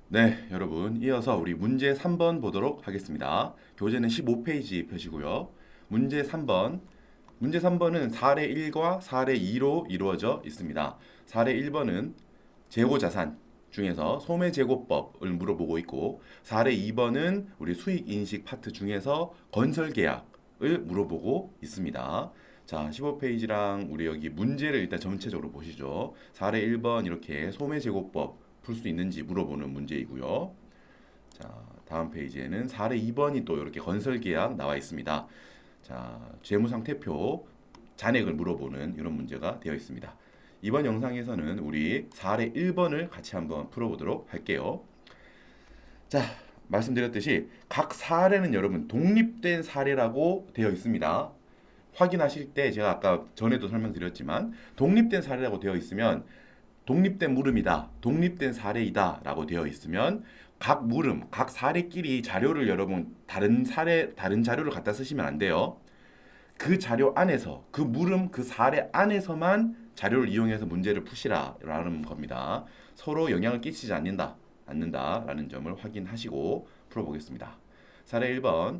네, 여러분, 이어서 우리 문제 3번 보도록 하겠습니다. 교재는 15페이지 펴시고요. 문제 3번. 문제 3번은 사례 1과 사례 2로 이루어져 있습니다. 사례 1번은 재고자산 중에서 소매제고법을 물어보고 있고, 사례 2번은 우리 수익인식 파트 중에서 건설계약을 물어보고 있습니다. 자, 15페이지랑 우리 여기 문제를 일단 전체적으로 보시죠. 사례 1번 이렇게 소매제고법 풀 수 있는지 물어보는 문제이고요. 자, 다음 페이지에는 사례 2번이 또 이렇게 건설계약 나와 있습니다. 자, 재무상태표 잔액을 물어보는 이런 문제가 되어 있습니다. 이번 영상에서는 우리 사례 1번을 같이 한번 풀어보도록 할게요. 자, 말씀드렸듯이 각 사례는 여러분 독립된 사례라고 되어 있습니다. 확인하실 때 제가 아까 전에도 설명드렸지만 독립된 사례라고 되어 있으면 독립된 물음이다, 독립된 사례이다 라고 되어 있으면 각 물음, 각 사례끼리 자료를 여러분 다른 사례, 다른 자료를 갖다 쓰시면 안 돼요. 그 자료 안에서, 그 물음, 그 사례 안에서만 자료를 이용해서 문제를 푸시라라는 겁니다. 서로 영향을 끼치지 않는다라는 점을 확인하시고 풀어보겠습니다. 사례 1번.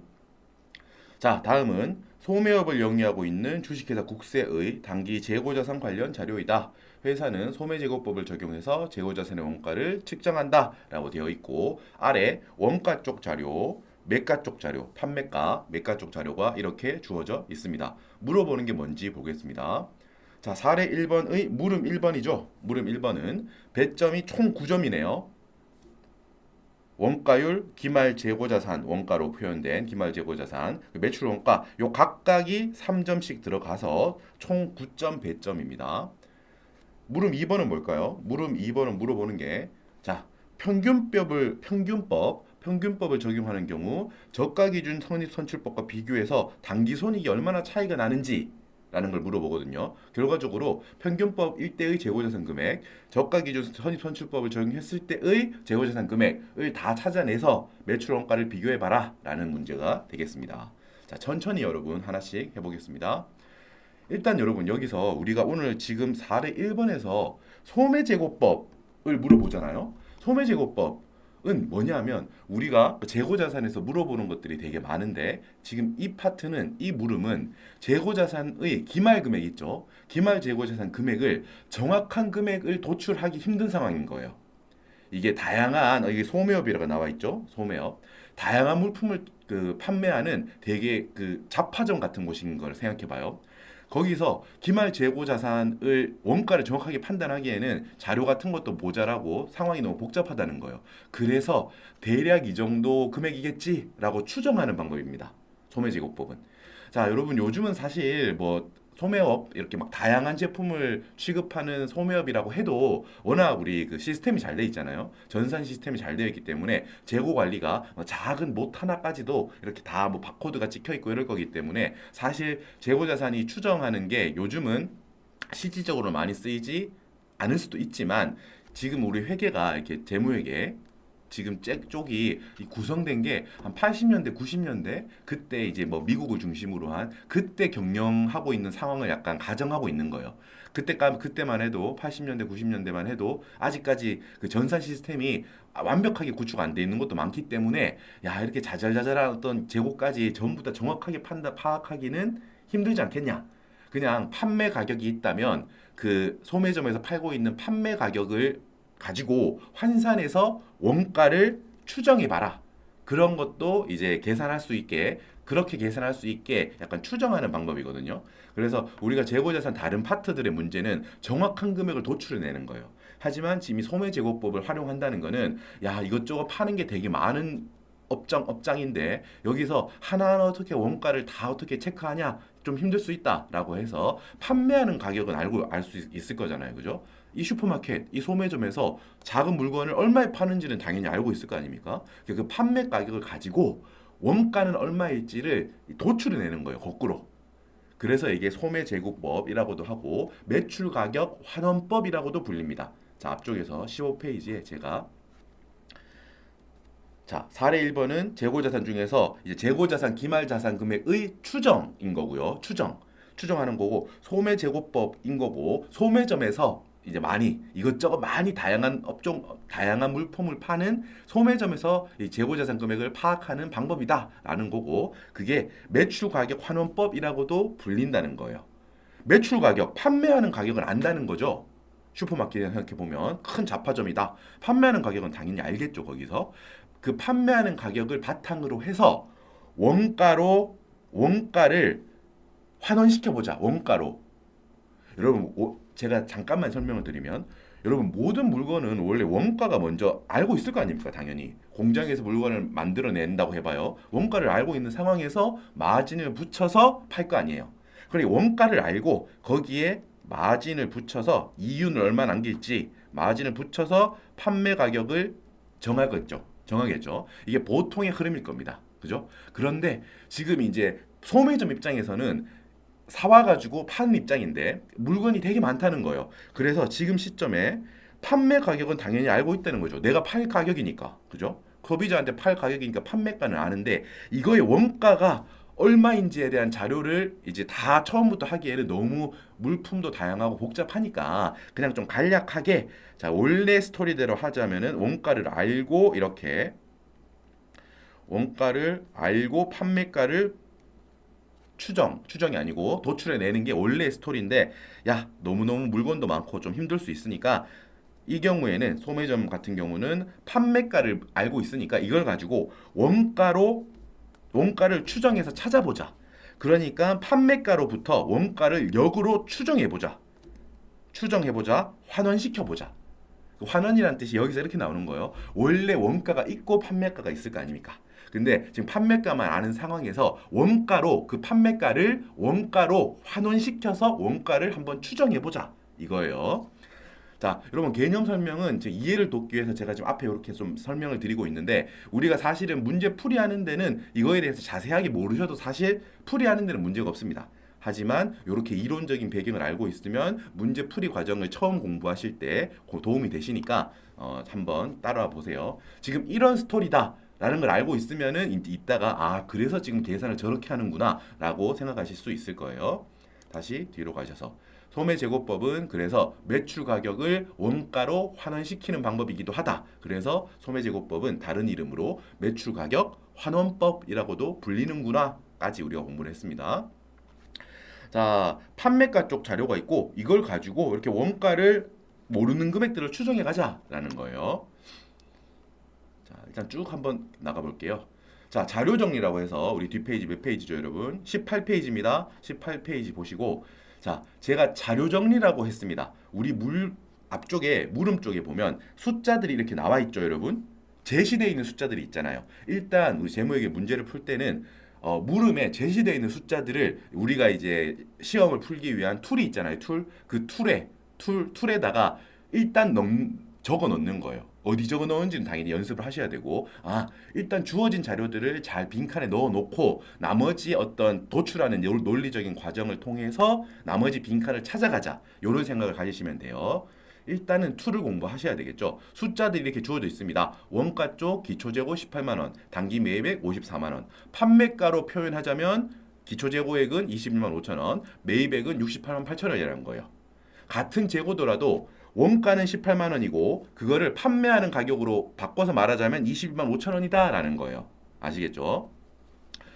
자, 다음은 소매업을 영위하고 있는 주식회사 국세의 당기 재고자산 관련 자료이다. 회사는 소매제고법을 적용해서 재고자산의 원가를 측정한다라고 되어 있고 아래 원가 쪽 자료, 매가 쪽 자료, 판매가, 매가 쪽 자료가 이렇게 주어져 있습니다. 물어보는 게 뭔지 보겠습니다. 자, 사례 1번의 물음 1번이죠. 물음 1번은 배점이 총 9점이네요. 원가율, 기말 재고자산 원가로 표현된 기말 재고자산, 매출 원가 요 각각이 3점씩 들어가서 총 9점 배점입니다. 물음 2번은 뭘까요? 물음 2번은 물어보는 게 자, 평균법을 적용하는 경우 저가 기준 선입 선출법과 비교해서 당기 손익이 얼마나 차이가 나는지 라는 걸 물어보거든요. 결과적으로 평균법 1대의 재고자산 금액, 저가 기준 선입 선출법을 적용했을 때의 재고자산 금액을 다 찾아내서 매출 원가를 비교해 봐라 라는 문제가 되겠습니다. 자, 천천히 여러분 하나씩 해보겠습니다. 일단 여러분 여기서 우리가 오늘 지금 사례 1번에서 소매제고법을 물어보잖아요. 소매제고법은 뭐냐면 우리가 재고자산에서 물어보는 것들이 되게 많은데 지금 이 파트는 이 물음은 재고자산의 기말금액 있죠. 기말 재고자산 금액을 정확한 금액을 도출하기 힘든 상황인 거예요. 이게 다양한 이게 소매업이라고 나와 있죠. 소매업. 다양한 물품을 판매하는 되게 잡화점 같은 곳인 걸 생각해 봐요. 거기서 기말 재고 자산을 원가를 정확하게 판단하기에는 자료 같은 것도 모자라고 상황이 너무 복잡하다는 거예요. 그래서 대략 이 정도 금액이겠지라고 추정하는 방법입니다. 소매제고법은. 자, 여러분 요즘은 사실 뭐 소매업 이렇게 막 다양한 제품을 취급하는 소매업이라고 해도 워낙 우리 그 시스템이 잘 돼 있잖아요. 전산 시스템이 잘 되어 있기 때문에 재고 관리가 뭐 작은 못 하나까지도 이렇게 다 뭐 바코드가 찍혀 있고 이럴 거기 때문에 사실 재고 자산이 추정하는 게 요즘은 실질적으로 많이 쓰이지 않을 수도 있지만 지금 우리 회계가 이렇게 재무회계 지금 쪽이 구성된 게 한 80년대, 90년대 그때 이제 뭐 미국을 중심으로 한 그때 경영하고 있는 상황을 약간 가정하고 있는 거예요. 그때만 해도 80년대, 90년대만 해도 아직까지 그 전산 시스템이 완벽하게 구축 안 돼 있는 것도 많기 때문에 야 이렇게 자잘자잘한 어떤 재고까지 전부 다 정확하게 파악하기는 힘들지 않겠냐. 그냥 판매 가격이 있다면 그 소매점에서 팔고 있는 판매 가격을 가지고 환산해서 원가를 추정해 봐라. 그런 것도 이제 계산할 수 있게 그렇게 계산할 수 있게 약간 추정하는 방법이거든요. 그래서 우리가 재고자산 다른 파트들의 문제는 정확한 금액을 도출해내는 거예요. 하지만 지금 이 소매제고법을 활용한다는 거는 야 이것저것 파는 게 되게 많은 업장인데 여기서 하나하나 어떻게 원가를 다 어떻게 체크하냐 좀 힘들 수 있다라고 해서 판매하는 가격은 알 수 있을 거잖아요. 그죠? 이 슈퍼마켓, 이 소매점에서 작은 물건을 얼마에 파는지는 당연히 알고 있을 거 아닙니까? 그 판매 가격을 가지고 원가는 얼마일지를 도출해내는 거예요. 거꾸로. 그래서 이게 소매제고법이라고도 하고 매출 가격 환원법이라고도 불립니다. 자, 앞쪽에서 15페이지에 제가 자, 사례 1번은 재고자산 중에서 이제 재고자산 기말자산 금액의 추정인 거고요. 추정하는 거고 소매제고법인 거고 소매점에서 이제 많이 이것저것 많이 다양한 업종 다양한 물품을 파는 소매점에서 이 재고자산 금액을 파악하는 방법이다라는 거고 그게 매출 가격 환원법이라고도 불린다는 거예요. 매출 가격, 판매하는 가격을 안다는 거죠. 슈퍼마켓에 생각해 보면 큰 잡화점이다. 판매하는 가격은 당연히 알겠죠. 거기서 그 판매하는 가격을 바탕으로 해서 원가를 환원시켜 보자. 원가로. 여러분 제가 잠깐만 설명을 드리면 여러분 모든 물건은 원래 원가가 먼저 알고 있을 거 아닙니까? 당연히 공장에서 물건을 만들어낸다고 해봐요. 원가를 알고 있는 상황에서 마진을 붙여서 팔 거 아니에요. 그러니 원가를 알고 거기에 마진을 붙여서 이윤을 얼마 남길지 마진을 붙여서 판매 가격을 정하겠죠. 이게 보통의 흐름일 겁니다. 그죠? 그런데 지금 이제 소매점 입장에서는 사와가지고 파는 입장인데 물건이 되게 많다는 거예요. 그래서 지금 시점에 판매 가격은 당연히 알고 있다는 거죠. 내가 팔 가격이니까. 그죠? 소비자한테 팔 가격이니까 판매가는 아는데 이거의 원가가 얼마인지에 대한 자료를 이제 다 처음부터 하기에는 너무 물품도 다양하고 복잡하니까 그냥 좀 간략하게 자 원래 스토리대로 하자면은 원가를 알고 판매가를 추정이 아니고 도출해 내는 게 원래 스토리인데 야 너무너무 물건도 많고 좀 힘들 수 있으니까 이 경우에는 소매점 같은 경우는 판매가를 알고 있으니까 이걸 가지고 원가를 추정해서 찾아보자. 그러니까 판매가로부터 원가를 역으로 추정해보자. 환원시켜보자. 그 환원이라는 뜻이 여기서 이렇게 나오는 거예요. 원래 원가가 있고 판매가가 있을 거 아닙니까? 근데 지금 판매가만 아는 상황에서 그 판매가를 원가로 환원시켜서 원가를 한번 추정해보자. 이거예요. 자, 여러분 개념 설명은 제 이해를 돕기 위해서 제가 지금 앞에 이렇게 좀 설명을 드리고 있는데 우리가 사실은 문제 풀이하는 데는 이거에 대해서 자세하게 모르셔도 사실 풀이하는 데는 문제가 없습니다. 하지만 이렇게 이론적인 배경을 알고 있으면 문제 풀이 과정을 처음 공부하실 때 도움이 되시니까 한번 따라와 보세요. 지금 이런 스토리다. 라는 걸 알고 있으면은 이따가 그래서 지금 계산을 저렇게 하는구나 라고 생각하실 수 있을 거예요. 다시 뒤로 가셔서 소매제고법은 그래서 매출 가격을 원가로 환원시키는 방법이기도 하다. 그래서 소매제고법은 다른 이름으로 매출 가격 환원법이라고도 불리는구나까지 우리가 공부를 했습니다. 자, 판매가 쪽 자료가 있고 이걸 가지고 이렇게 원가를 모르는 금액들을 추정해 가자라는 거예요. 자, 일단 쭉 한번 나가 볼게요. 자, 자료 정리라고 해서 우리 뒷페이지 몇 페이지죠, 여러분? 18페이지입니다. 18페이지 보시고 자, 제가 자료 정리라고 했습니다. 우리 앞쪽에 물음 쪽에 보면 숫자들이 이렇게 나와 있죠, 여러분? 제시되어 있는 숫자들이 있잖아요. 일단 우리 제모에게 문제를 풀 때는 물음에 제시되어 있는 숫자들을 우리가 이제 시험을 풀기 위한 툴이 있잖아요. 그 툴에다가 일단 적어 넣는 거예요. 어디 적어 넣은지는 당연히 연습을 하셔야 되고 일단 주어진 자료들을 잘 빈칸에 넣어 놓고 나머지 어떤 도출하는 논리적인 과정을 통해서 나머지 빈칸을 찾아가자. 이런 생각을 가지시면 돼요. 일단은 툴을 공부하셔야 되겠죠. 숫자들이 이렇게 주어져 있습니다. 원가 쪽 기초재고 18만 원, 단기 매입액 54만 원. 판매가로 표현하자면 기초재고액은 21만 5천 원, 매입액은 68만 8천 원이라는 거예요. 같은 재고더라도 원가는 18만 원이고 그거를 판매하는 가격으로 바꿔서 말하자면 21만 5천 원이다라는 거예요. 아시겠죠?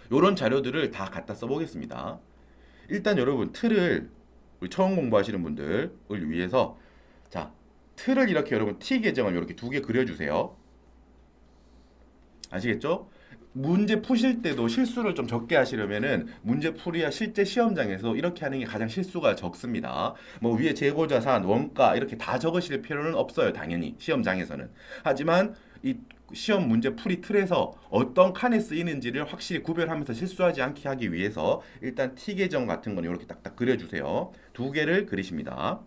이런 자료들을 다 갖다 써보겠습니다. 일단 여러분 틀을 우리 처음 공부하시는 분들을 위해서 자 틀을 이렇게 여러분 T 계정을 이렇게 두 개 그려주세요. 아시겠죠? 문제 푸실 때도 실수를 좀 적게 하시려면은 문제 풀이야 실제 시험장에서 이렇게 하는 게 가장 실수가 적습니다. 뭐 위에 재고자산, 원가 이렇게 다 적으실 필요는 없어요. 당연히 시험장에서는. 하지만 이 시험 문제 풀이 틀에서 어떤 칸에 쓰이는지를 확실히 구별하면서 실수하지 않게 하기 위해서 일단 T 계정 같은 건 이렇게 딱딱 그려주세요. 두 개를 그리십니다.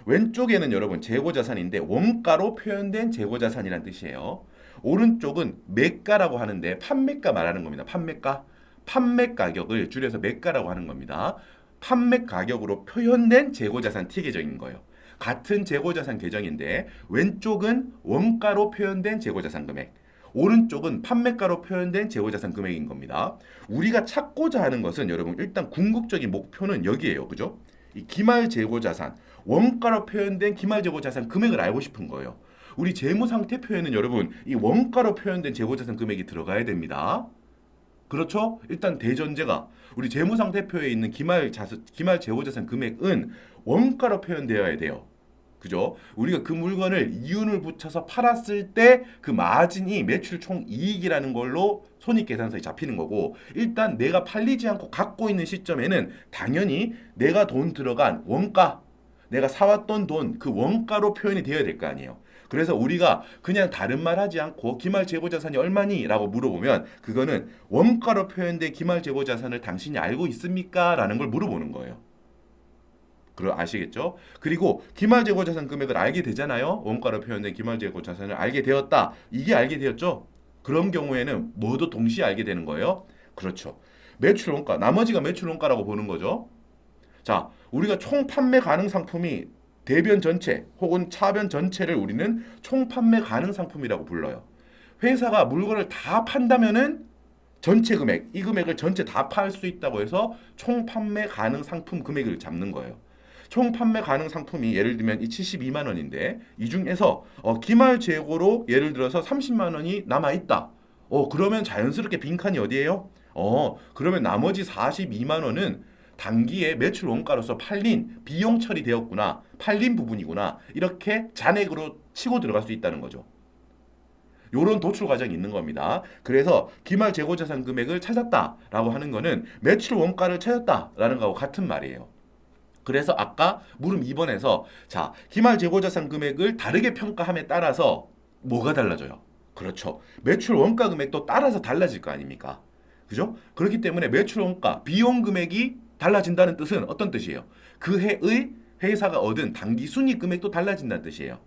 왼쪽에는 여러분 재고자산인데 원가로 표현된 재고자산이란 뜻이에요. 오른쪽은 매가라고 하는데 판매가 말하는 겁니다. 판매 가격을 줄여서 매가라고 하는 겁니다. 판매 가격으로 표현된 재고자산 T 계정인 거예요. 같은 재고자산 계정인데 왼쪽은 원가로 표현된 재고자산 금액, 오른쪽은 판매가로 표현된 재고자산 금액인 겁니다. 우리가 찾고자 하는 것은 여러분 일단 궁극적인 목표는 여기에요. 그죠? 이 기말재고자산, 원가로 표현된 기말재고자산 금액을 알고 싶은 거예요. 우리 재무상태표에는 여러분 이 원가로 표현된 재고자산 금액이 들어가야 됩니다. 그렇죠? 일단 대전제가 우리 재무상태표에 있는 기말재고자산 금액은 원가로 표현되어야 돼요. 그죠? 우리가 그 물건을 이윤을 붙여서 팔았을 때 그 마진이 매출 총 이익이라는 걸로 손익계산서에 잡히는 거고, 일단 내가 팔리지 않고 갖고 있는 시점에는 당연히 내가 돈 들어간 원가, 내가 사왔던 돈 그 원가로 표현이 되어야 될 거 아니에요. 그래서 우리가 그냥 다른 말 하지 않고 기말재고자산이 얼마니? 라고 물어보면 그거는 원가로 표현된 기말재고자산을 당신이 알고 있습니까? 라는 걸 물어보는 거예요. 아시겠죠? 그리고 기말재고자산 금액을 알게 되잖아요. 원가로 표현된 기말재고자산을 알게 되었다. 이게 알게 되었죠? 그런 경우에는 뭐도 동시에 알게 되는 거예요. 그렇죠. 매출원가, 나머지가 매출원가라고 보는 거죠. 자, 우리가 총 판매 가능 상품이 대변 전체 혹은 차변 전체를 우리는 총 판매 가능 상품이라고 불러요. 회사가 물건을 다 판다면은 전체 금액, 이 금액을 전체 다 팔 수 있다고 해서 총 판매 가능 상품 금액을 잡는 거예요. 총 판매 가능 상품이 예를 들면 이 72만 원인데 이 중에서 기말 재고로 예를 들어서 30만 원이 남아 있다. 그러면 자연스럽게 빈칸이 어디예요? 그러면 나머지 42만 원은 단기에 매출 원가로서 팔린 비용 처리되었구나. 팔린 부분이구나. 이렇게 잔액으로 치고 들어갈 수 있다는 거죠. 요런 도출 과정이 있는 겁니다. 그래서 기말 재고자산 금액을 찾았다라고 하는 거는 매출 원가를 찾았다라는 거하고 같은 말이에요. 그래서 아까 물음 2번에서 자, 기말 재고자산 금액을 다르게 평가함에 따라서 뭐가 달라져요? 그렇죠. 매출 원가 금액도 따라서 달라질 거 아닙니까? 그죠? 그렇기 때문에 매출 원가, 비용 금액이 달라진다는 뜻은 어떤 뜻이에요? 그 해의 회사가 얻은 당기 순이익 금액도 달라진다는 뜻이에요.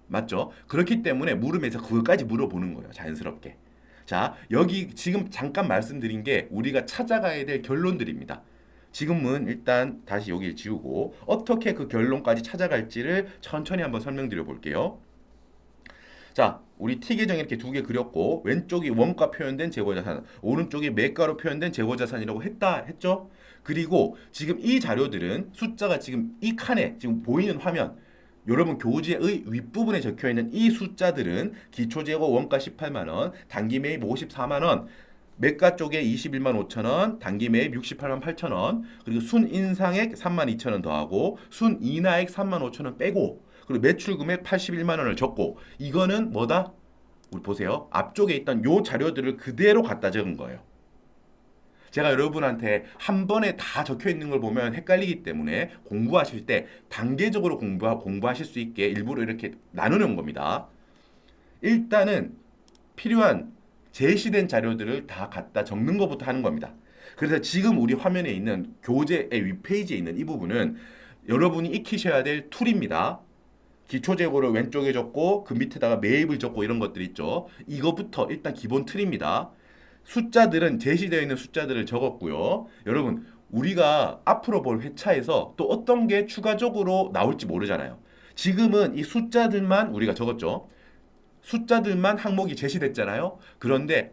맞죠? 그렇기 때문에 물음에서 그것까지 물어보는 거예요. 자연스럽게. 자, 여기 지금 잠깐 말씀드린 게 우리가 찾아가야 될 결론들입니다. 지금은 일단 다시 여기를 지우고 어떻게 그 결론까지 찾아갈지를 천천히 한번 설명드려 볼게요. 자, 우리 T계정 이렇게 두 개 그렸고 왼쪽이 원가 표현된 재고자산, 오른쪽이 매가로 표현된 재고자산이라고 했죠? 그리고 지금 이 자료들은 숫자가 지금 이 칸에 지금 보이는 화면, 여러분 교재의 윗부분에 적혀있는 이 숫자들은 기초재고 원가 18만 원, 단기 매입 54만 원, 매가 쪽에 21만 5천 원, 단기 매입 68만 8천 원, 그리고 순인상액 3만 2천 원 더하고 순인하액 3만 5천 원 빼고, 그리고 매출 금액 81만 원을 적고, 이거는 뭐다? 우리 보세요. 앞쪽에 있던 요 자료들을 그대로 갖다 적은 거예요. 제가 여러분한테 한 번에 다 적혀 있는 걸 보면 헷갈리기 때문에 공부하실 때 단계적으로 공부하실 수 있게 일부러 이렇게 나누는 겁니다. 일단은 필요한 제시된 자료들을 다 갖다 적는 것부터 하는 겁니다. 그래서 지금 우리 화면에 있는 교재의 윗페이지에 있는 이 부분은 여러분이 익히셔야 될 툴입니다. 기초재고를 왼쪽에 적고 그 밑에다가 매입을 적고 이런 것들 있죠. 이거부터 일단 기본 틀입니다. 숫자들은 제시되어 있는 숫자들을 적었고요. 여러분 우리가 앞으로 볼 회차에서 또 어떤 게 추가적으로 나올지 모르잖아요. 지금은 이 숫자들만 우리가 적었죠. 숫자들만 항목이 제시됐잖아요. 그런데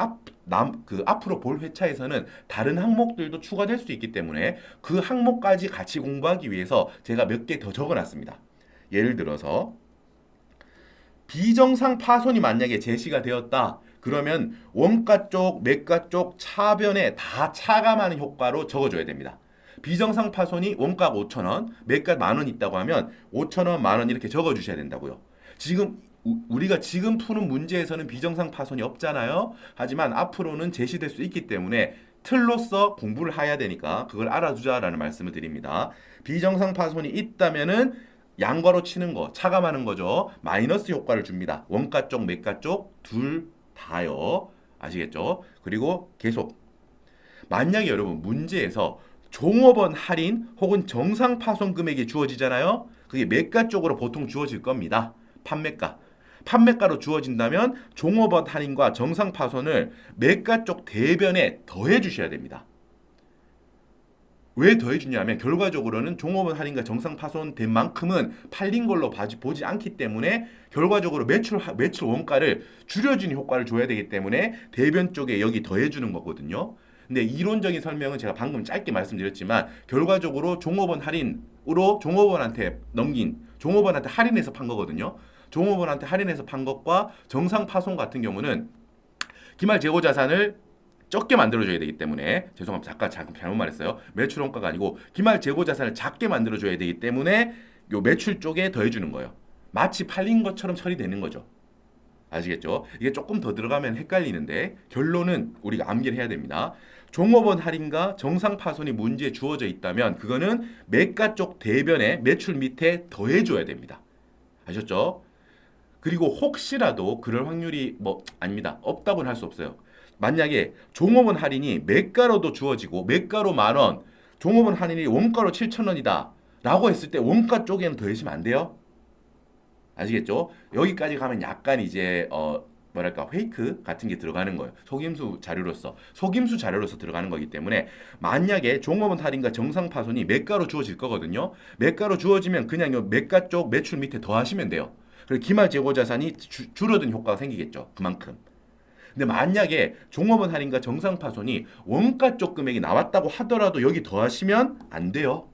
앞으로 볼 회차에서는 다른 항목들도 추가될 수 있기 때문에 그 항목까지 같이 공부하기 위해서 제가 몇 개 더 적어놨습니다. 예를 들어서 비정상 파손이 만약에 제시가 되었다. 그러면 원가 쪽, 매가 쪽 차변에 다 차감하는 효과로 적어줘야 됩니다. 비정상 파손이 원가가 5,000원, 매가 만원 있다고 하면 5,000원, 만원 이렇게 적어주셔야 된다고요. 지금 우리가 지금 푸는 문제에서는 비정상 파손이 없잖아요. 하지만 앞으로는 제시될 수 있기 때문에 틀로서 공부를 해야 되니까 그걸 알아두자라는 말씀을 드립니다. 비정상 파손이 있다면은 양괄호 치는 거, 차감하는 거죠. 마이너스 효과를 줍니다. 원가 쪽, 매가 쪽 둘 다요. 아시겠죠? 그리고 계속 만약에 여러분 문제에서 종업원 할인 혹은 정상 파손 금액이 주어지잖아요. 그게 매가 쪽으로 보통 주어질 겁니다. 판매가로 주어진다면 종업원 할인과 정상 파손을 매가 쪽 대변에 더해 주셔야 됩니다. 왜 더해주냐면 결과적으로는 종업원 할인과 정상 파손된 만큼은 팔린 걸로 보지 않기 때문에 결과적으로 매출 원가를 줄여주는 효과를 줘야 되기 때문에 대변 쪽에 여기 더해주는 거거든요. 근데 이론적인 설명은 제가 방금 짧게 말씀드렸지만 결과적으로 종업원 할인으로 종업원한테 넘긴 종업원한테 할인해서 판 거거든요. 종업원한테 할인해서 판 것과 정상 파손 같은 경우는 기말 재고 자산을 적게 만들어줘야 되기 때문에 죄송합니다. 잠깐 잘못 말했어요. 매출 원가가 아니고 기말 재고 자산을 작게 만들어줘야 되기 때문에 요 매출 쪽에 더해주는 거예요. 마치 팔린 것처럼 처리되는 거죠. 아시겠죠? 이게 조금 더 들어가면 헷갈리는데 결론은 우리가 암기를 해야 됩니다. 종업원 할인과 정상 파손이 문제에 주어져 있다면 그거는 매가 쪽 대변에 매출 밑에 더해줘야 됩니다. 아셨죠? 그리고 혹시라도 그럴 확률이 아닙니다. 없다고는 할 수 없어요. 만약에 종업원 할인이 매가로도 주어지고 매가로 10,000원, 종업원 할인이 원가로 7,000원이다 라고 했을 때 원가 쪽에는 더해지면 안 돼요. 아시겠죠? 여기까지 가면 약간 이제 뭐랄까 페이크 같은 게 들어가는 거예요. 속임수 자료로서 들어가는 거기 때문에 만약에 종업원 할인과 정상 파손이 매가로 주어질 거거든요. 매가로 주어지면 그냥 요 매가 쪽 매출 밑에 더하시면 돼요. 그리고 기말 재고 자산이 줄어든 효과가 생기겠죠. 그만큼. 근데 만약에 종업원 할인과 정상 파손이 원가 쪽 금액이 나왔다고 하더라도 여기 더하시면 안 돼요.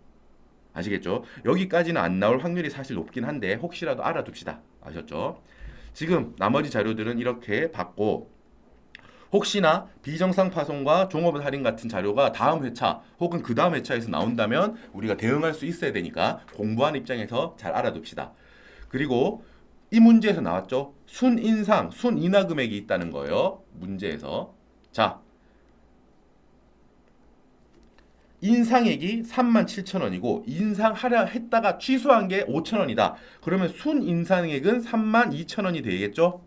아시겠죠? 여기까지는 안 나올 확률이 사실 높긴 한데 혹시라도 알아둡시다. 아셨죠? 지금 나머지 자료들은 이렇게 받고 혹시나 비정상 파손과 종업원 할인 같은 자료가 다음 회차 혹은 그 다음 회차에서 나온다면 우리가 대응할 수 있어야 되니까 공부하는 입장에서 잘 알아둡시다. 그리고 이 문제에서 나왔죠. 순인상, 순인하 금액이 있다는 거예요. 문제에서. 자, 인상액이 37,000원이고 인상하려 했다가 취소한 게 5,000원이다. 그러면 순인상액은 32,000원이 되겠죠?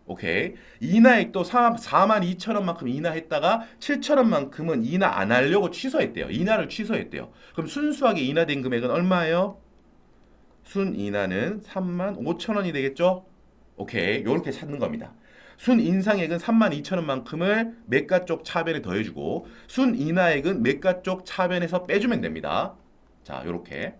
오케이. 인하액도 42,000원만큼 인하했다가 7,000원만큼은 인하 안 하려고 취소했대요. 인하를 취소했대요. 그럼 순수하게 인하된 금액은 얼마예요? 순인하는 35,000원이 되겠죠? 오케이. 요렇게 찾는 겁니다. 순인상액은 32,000원만큼을 매가 쪽 차변에 더해주고 순인하액은 매가 쪽 차변에서 빼주면 됩니다. 자, 요렇게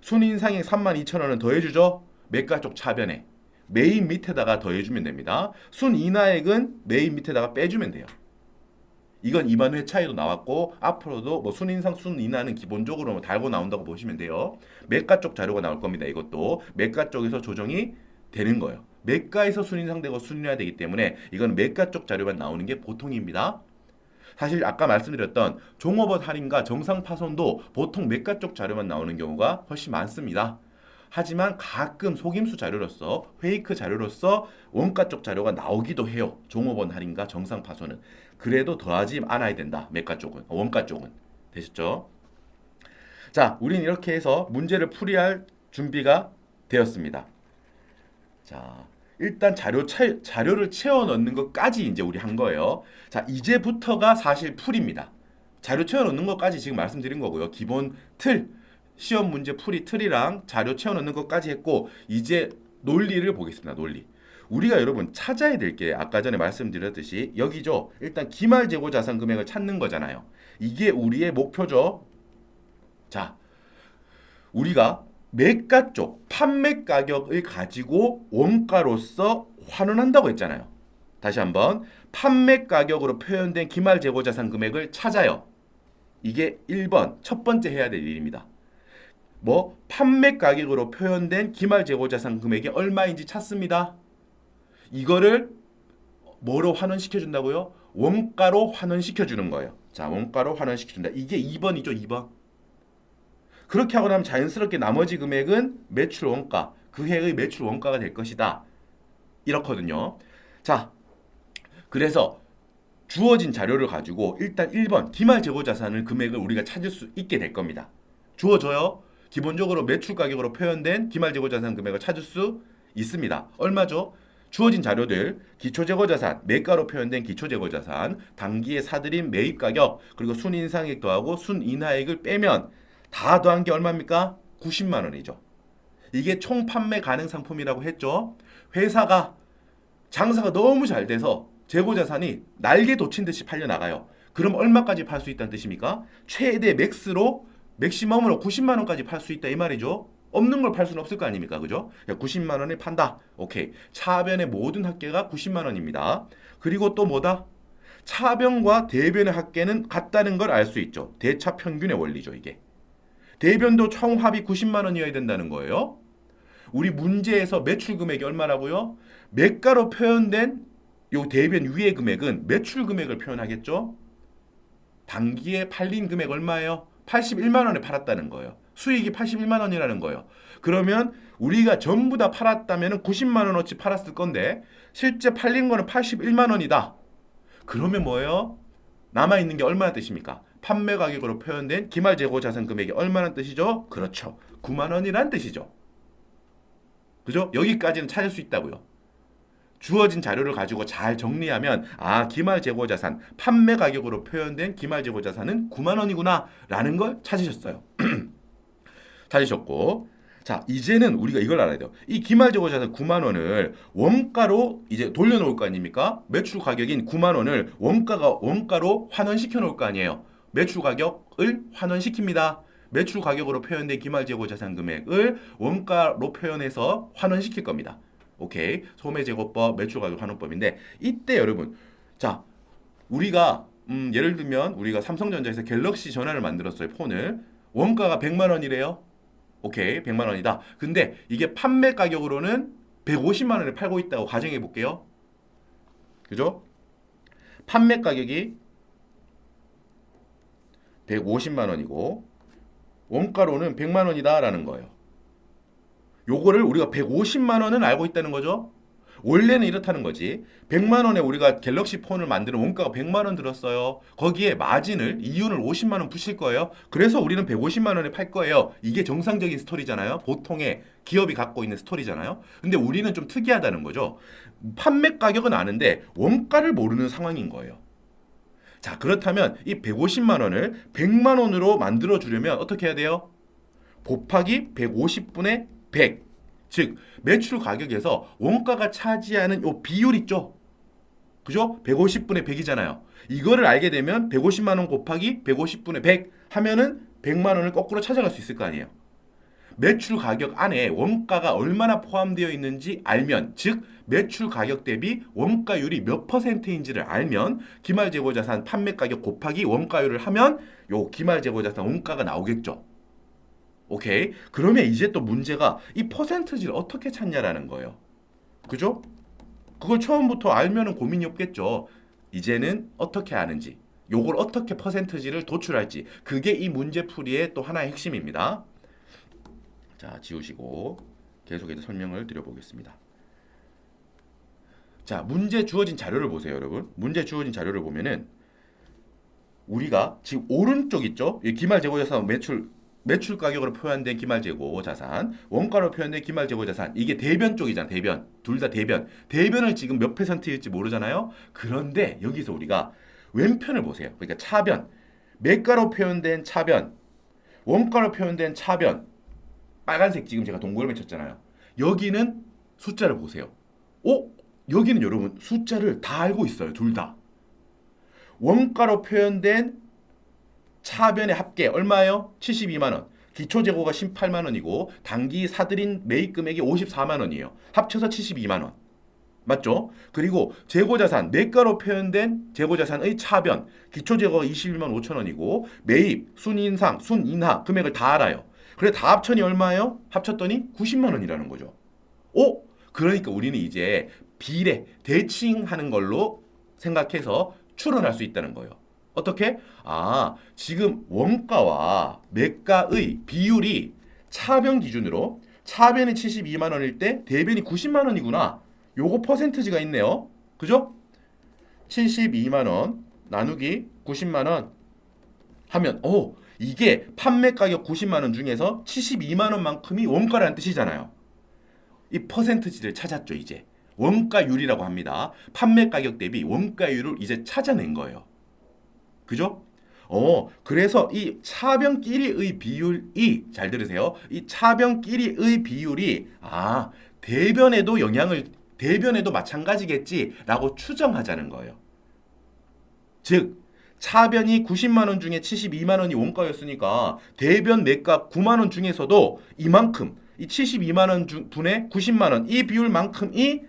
순인상액 32,000원은 더해주죠? 매가 쪽 차변에 메인 밑에다가 더해주면 됩니다. 순인하액은 메인 밑에다가 빼주면 돼요. 이건 이번 회차에도 나왔고 앞으로도 뭐 순인상 순인하는 기본적으로 달고 나온다고 보시면 돼요. 매가 쪽 자료가 나올 겁니다. 이것도 매가 쪽에서 조정이 되는 거예요. 매가에서 순인상되고 순인하 되기 때문에 이건 매가 쪽 자료만 나오는 게 보통입니다. 사실 아까 말씀드렸던 종업원 할인과 정상 파손도 보통 매가 쪽 자료만 나오는 경우가 훨씬 많습니다. 하지만 가끔 속임수 자료로서 페이크 자료로서 원가 쪽 자료가 나오기도 해요. 종업원 할인과 정상 파손은. 그래도 더하지 않아야 된다. 매가 쪽은. 원가 쪽은. 되셨죠? 자, 우린 이렇게 해서 문제를 풀이할 준비가 되었습니다. 자, 일단 자료를 채워 넣는 것까지 이제 우리 한 거예요. 자, 이제부터가 사실 풀입니다. 자료 채워 넣는 것까지 지금 말씀드린 거고요. 기본 틀, 시험 문제 풀이 틀이랑 자료 채워 넣는 것까지 했고 이제 논리를 보겠습니다. 논리. 우리가 여러분 찾아야 될 게 아까 전에 말씀드렸듯이 여기죠. 일단 기말 재고 자산 금액을 찾는 거잖아요. 이게 우리의 목표죠. 자, 우리가 매가 쪽 판매 가격을 가지고 원가로서 환원한다고 했잖아요. 다시 한번 판매 가격으로 표현된 기말 재고 자산 금액을 찾아요. 이게 1번 첫 번째 해야 될 일입니다. 판매 가격으로 표현된 기말 재고 자산 금액이 얼마인지 찾습니다. 이거를 뭐로 환원시켜 준다고요? 원가로 환원시켜 주는 거예요. 자, 원가로 환원시켜 준다. 이게 2번이죠, 2번. 그렇게 하고 나면 자연스럽게 나머지 금액은 매출 원가, 그 해의 매출 원가가 될 것이다. 이렇거든요. 자, 그래서 주어진 자료를 가지고 일단 1번 기말 재고 자산을 금액을 우리가 찾을 수 있게 될 겁니다. 주어져요. 기본적으로 매출 가격으로 표현된 기말 재고 자산 금액을 찾을 수 있습니다. 얼마죠? 주어진 자료들 기초재고자산, 매가로 표현된 기초재고자산, 당기에 사들인 매입가격, 그리고 순인상액 더하고 순인하액을 빼면 다 더한 게 얼마입니까? 90만 원이죠. 이게 총 판매 가능 상품이라고 했죠. 회사가 장사가 너무 잘 돼서 재고자산이 날개 돋친 듯이 팔려나가요. 그럼 얼마까지 팔 수 있다는 뜻입니까? 최대 맥시멈으로 90만 원까지 팔 수 있다 이 말이죠. 없는 걸 팔 수는 없을 거 아닙니까? 그죠? 90만 원에 판다. 오케이. 차변의 모든 합계가 90만 원입니다. 그리고 또 뭐다? 차변과 대변의 합계는 같다는 걸 알 수 있죠. 대차 평균의 원리죠, 이게. 대변도 총 합이 90만 원이어야 된다는 거예요. 우리 문제에서 매출 금액이 얼마라고요? 매가로 표현된 요 대변 위의 금액은 매출 금액을 표현하겠죠. 단기에 팔린 금액 얼마예요? 81만 원에 팔았다는 거예요. 수익이 81만 원이라는 거예요. 그러면 우리가 전부 다 팔았다면 90만 원어치 팔았을 건데 실제 팔린 거는 81만 원이다. 그러면 뭐예요? 남아있는 게 얼마나 뜻입니까? 판매 가격으로 표현된 기말 재고 자산 금액이 얼마나 뜻이죠? 그렇죠. 9만 원이란 뜻이죠. 그죠? 여기까지는 찾을 수 있다고요. 주어진 자료를 가지고 잘 정리하면 기말 재고 자산, 판매 가격으로 표현된 기말 재고 자산은 9만 원이구나 라는 걸 찾으셨어요. 찾으셨고, 자 이제는 우리가 이걸 알아야 돼요. 이 기말 재고 자산 9만 원을 원가로 이제 돌려놓을 거 아닙니까? 매출 가격인 9만 원을 원가로 환원시켜 놓을 거 아니에요. 매출 가격을 환원시킵니다. 매출 가격으로 표현된 기말 재고 자산 금액을 원가로 표현해서 환원시킬 겁니다. 오케이. 소매제고법, 매출가격 환원법인데 이때 여러분, 자 우리가 예를 들면 우리가 삼성전자에서 갤럭시 전화를 만들었어요. 폰을. 원가가 100만 원이래요. 오케이. 100만 원이다. 근데 이게 판매 가격으로는 150만 원에 팔고 있다고 가정해 볼게요. 그죠? 판매 가격이 150만 원이고 원가로는 100만 원이다라는 거예요. 요거를 우리가 150만 원은 알고 있다는 거죠. 원래는 이렇다는 거지. 100만 원에 우리가 갤럭시 폰을 만드는 원가가 100만 원 들었어요. 거기에 마진을 이윤을 50만 원 푸실 거예요. 그래서 우리는 150만 원에 팔 거예요. 이게 정상적인 스토리잖아요. 보통의 기업이 갖고 있는 스토리잖아요. 근데 우리는 좀 특이하다는 거죠. 판매 가격은 아는데 원가를 모르는 상황인 거예요. 자, 그렇다면 이 150만 원을 100만 원으로 만들어 주려면 어떻게 해야 돼요? 곱하기 150분의 100. 즉 매출 가격에서 원가가 차지하는 요 비율 있죠. 그죠? 150분의 100이잖아요. 이거를 알게 되면 150만 원 곱하기 150분의 100 하면은 100만 원을 거꾸로 찾아갈 수 있을 거 아니에요. 매출 가격 안에 원가가 얼마나 포함되어 있는지 알면, 즉 매출 가격 대비 원가율이 몇 %인지를 알면 기말 재고 자산 판매 가격 곱하기 원가율을 하면 요 기말 재고 자산 원가가 나오겠죠. 오케이. 그러면 이제 또 문제가 이 퍼센트지를 어떻게 찾냐라는 거예요. 그죠? 그걸 처음부터 알면은 고민이 없겠죠. 이제는 어떻게 아는지, 요걸 어떻게 퍼센트지를 도출할지, 그게 이 문제풀이의 또 하나의 핵심입니다. 자, 지우시고 계속해서 설명을 드려보겠습니다. 자, 문제 주어진 자료를 보세요, 여러분. 문제 주어진 자료를 보면은 우리가 지금 오른쪽 있죠? 이 기말 재고 자산 매출 가격으로 표현된 기말 재고 자산, 원가로 표현된 기말 재고 자산. 이게 대변 쪽이잖아. 대변. 둘 다 대변. 대변을 지금 몇 %일지 모르잖아요. 그런데 여기서 우리가 왼편을 보세요. 그러니까 차변. 매가로 표현된 차변, 원가로 표현된 차변. 빨간색 지금 제가 동그라미 쳤잖아요. 여기는 숫자를 보세요. 여기는 여러분 숫자를 다 알고 있어요. 둘 다. 원가로 표현된 차변의 합계 얼마예요? 72만 원. 기초 재고가 18만 원이고 단기 사들인 매입 금액이 54만 원이에요. 합쳐서 72만 원. 맞죠? 그리고 재고 자산, 매가로 표현된 재고 자산의 차변, 기초 재고가 21만 5천 원이고 매입, 순인상, 순인하 금액을 다 알아요. 그래 다 합천이 얼마예요? 합쳤더니 90만 원이라는 거죠. 그러니까 우리는 이제 비례, 대칭하는 걸로 생각해서 추론할 수 있다는 거예요. 어떻게? 지금 원가와 매가의 비율이 차변 기준으로 차변이 72만 원일 때 대변이 90만 원이구나. 요거 퍼센트지가 있네요. 그죠? 72만 원 나누기 90만 원 하면 이게 판매 가격 90만 원 중에서 72만 원만큼이 원가라는 뜻이잖아요. 이 퍼센트지를 찾았죠, 이제. 원가율이라고 합니다. 판매 가격 대비 원가율을 이제 찾아낸 거예요. 그죠? 그래서 이 차변끼리의 비율이, 잘 들으세요. 이 차변끼리의 비율이 대변에도 마찬가지겠지라고 추정하자는 거예요. 즉 차변이 90만 원 중에 72만 원이 원가였으니까 대변 매가 9만 원 중에서도 이만큼, 이 72만 원 분의 90만 원, 이 비율만큼이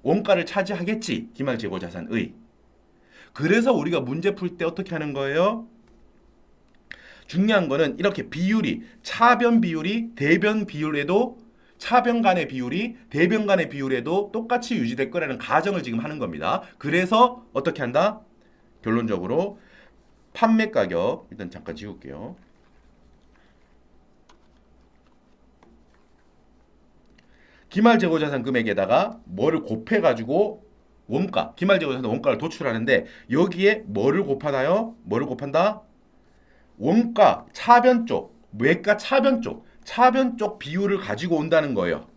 원가를 차지하겠지. 기말 재고 자산의. 그래서 우리가 문제 풀 때 어떻게 하는 거예요? 중요한 거는 이렇게 비율이 차변 비율이 대변 비율에도 차변 간의 비율이 대변 간의 비율에도 똑같이 유지될 거라는 가정을 지금 하는 겁니다. 그래서 어떻게 한다? 결론적으로 판매 가격 일단 잠깐 지울게요. 기말재고자산 금액에다가 뭐를 곱해가지고 원가, 기말재고자산 원가를 도출하는데 여기에 뭐를 곱하나요? 뭐를 곱한다? 원가 차변 쪽, 외가 차변 쪽 비율을 가지고 온다는 거예요.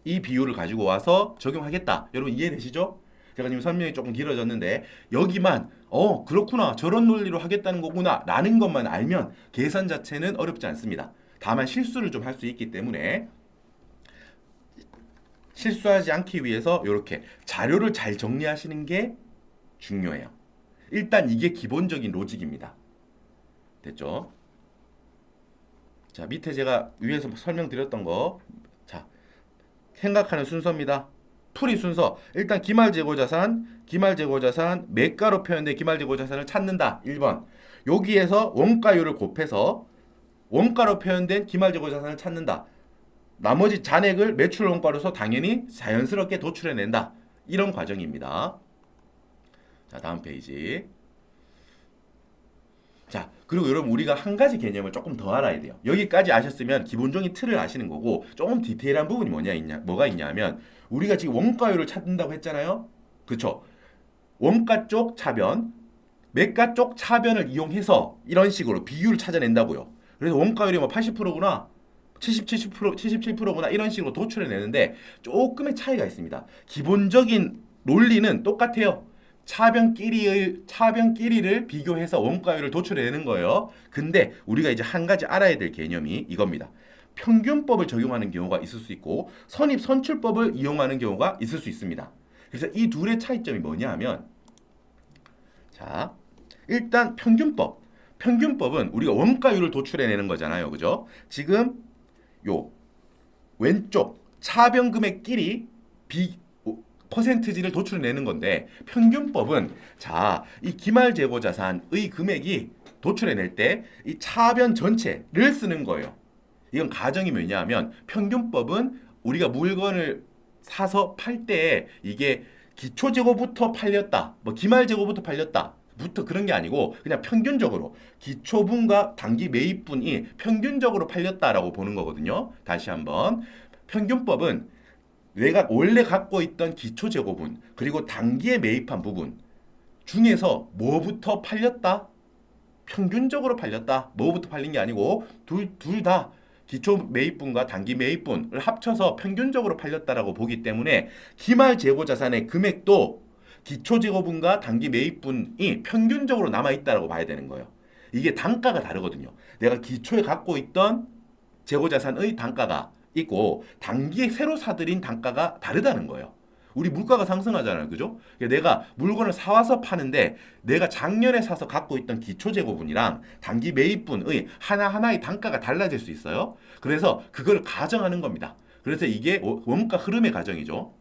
이 비율을 가지고 와서 적용하겠다. 여러분 이해되시죠? 제가 지금 설명이 조금 길어졌는데 여기만 그렇구나 저런 논리로 하겠다는 거구나 라는 것만 알면 계산 자체는 어렵지 않습니다. 다만 실수를 좀 할 수 있기 때문에 실수하지 않기 위해서 이렇게 자료를 잘 정리하시는 게 중요해요. 일단 이게 기본적인 로직입니다. 됐죠? 자, 밑에 제가 위에서 설명드렸던 거, 자, 생각하는 순서입니다. 풀이 순서. 일단 기말재고자산 매가로 표현된 기말재고자산을 찾는다. 1번. 여기에서 원가율을 곱해서 원가로 표현된 기말재고자산을 찾는다. 나머지 잔액을 매출 원가로서 당연히 자연스럽게 도출해낸다. 이런 과정입니다. 자, 다음 페이지. 자, 그리고 여러분 우리가 한 가지 개념을 조금 더 알아야 돼요. 여기까지 아셨으면 기본적인 틀을 아시는 거고 조금 디테일한 부분이 뭐가 있냐면 우리가 지금 원가율을 찾는다고 했잖아요. 그렇죠? 원가 쪽 차변, 매가 쪽 차변을 이용해서 이런 식으로 비율을 찾아낸다고요. 그래서 원가율이 뭐 80%구나. 77%구나 이런 식으로 도출해내는데 조금의 차이가 있습니다. 기본적인 논리는 똑같아요. 차변끼리를 비교해서 원가율을 도출해내는 거예요. 근데 우리가 이제 한 가지 알아야 될 개념이 이겁니다. 평균법을 적용하는 경우가 있을 수 있고 선입선출법을 이용하는 경우가 있을 수 있습니다. 그래서 이 둘의 차이점이 뭐냐 하면 자, 일단 평균법은 우리가 원가율을 도출해내는 거잖아요. 그죠? 지금 요 왼쪽 차변금액끼리 퍼센트지를 도출해내는 건데 평균법은 자, 이 기말재고자산의 금액이 도출해낼 때 이 차변 전체를 쓰는 거예요. 이건 가정이 뭐냐면 평균법은 우리가 물건을 사서 팔 때 이게 기초재고부터 팔렸다, 뭐 기말재고부터 팔렸다 부터 그런 게 아니고 그냥 평균적으로 기초분과 단기 매입분이 평균적으로 팔렸다라고 보는 거거든요. 다시 한번 평균법은 내가 원래 갖고 있던 기초재고분 그리고 단기에 매입한 부분 중에서 뭐부터 팔렸다? 평균적으로 팔렸다. 뭐부터 팔린 게 아니고 둘 다 기초 매입분과 단기 매입분을 합쳐서 평균적으로 팔렸다라고 보기 때문에 기말재고자산의 금액도 기초재고분과 단기 매입분이 평균적으로 남아있다라고 봐야 되는 거예요. 이게 단가가 다르거든요. 내가 기초에 갖고 있던 재고자산의 단가가 있고 단기에 새로 사들인 단가가 다르다는 거예요. 우리 물가가 상승하잖아요. 그죠? 내가 물건을 사와서 파는데 내가 작년에 사서 갖고 있던 기초재고분이랑 단기 매입분의 하나하나의 단가가 달라질 수 있어요. 그래서 그걸 가정하는 겁니다. 그래서 이게 원가 흐름의 가정이죠.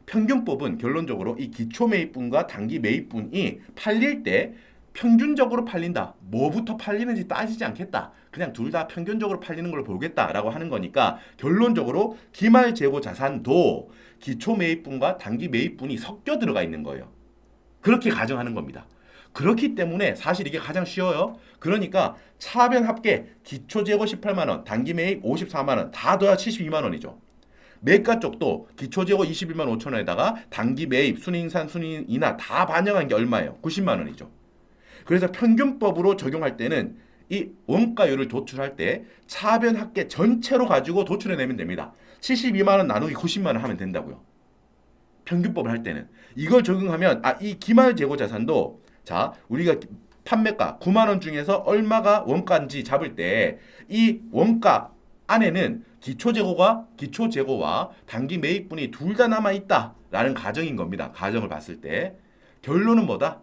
평균법은 결론적으로 이 기초 매입분과 단기 매입분이 팔릴 때 평균적으로 팔린다. 뭐부터 팔리는지 따지지 않겠다. 그냥 둘 다 평균적으로 팔리는 걸 보겠다라고 하는 거니까 결론적으로 기말재고 자산도 기초 매입분과 단기 매입분이 섞여 들어가 있는 거예요. 그렇게 가정하는 겁니다. 그렇기 때문에 사실 이게 가장 쉬워요. 그러니까 차변 합계 기초 재고 18만 원, 단기 매입 54만 원 다 더야 72만 원이죠. 매가 쪽도 기초 재고 21만 5천 원에다가 단기 매입, 순이인산, 순이인하 다 반영한 게 얼마예요? 90만 원이죠. 그래서 평균법으로 적용할 때는 이 원가율을 도출할 때 차변 합계 전체로 가지고 도출해내면 됩니다. 72만 원 나누기 90만 원 하면 된다고요. 평균법을 할 때는 이걸 적용하면 이 기말 재고 자산도 자, 우리가 판매가 9만 원 중에서 얼마가 원가인지 잡을 때 이 원가 안에는 기초 재고와 단기 매입분이 둘 다 남아 있다라는 가정인 겁니다. 가정을 봤을 때 결론은 뭐다?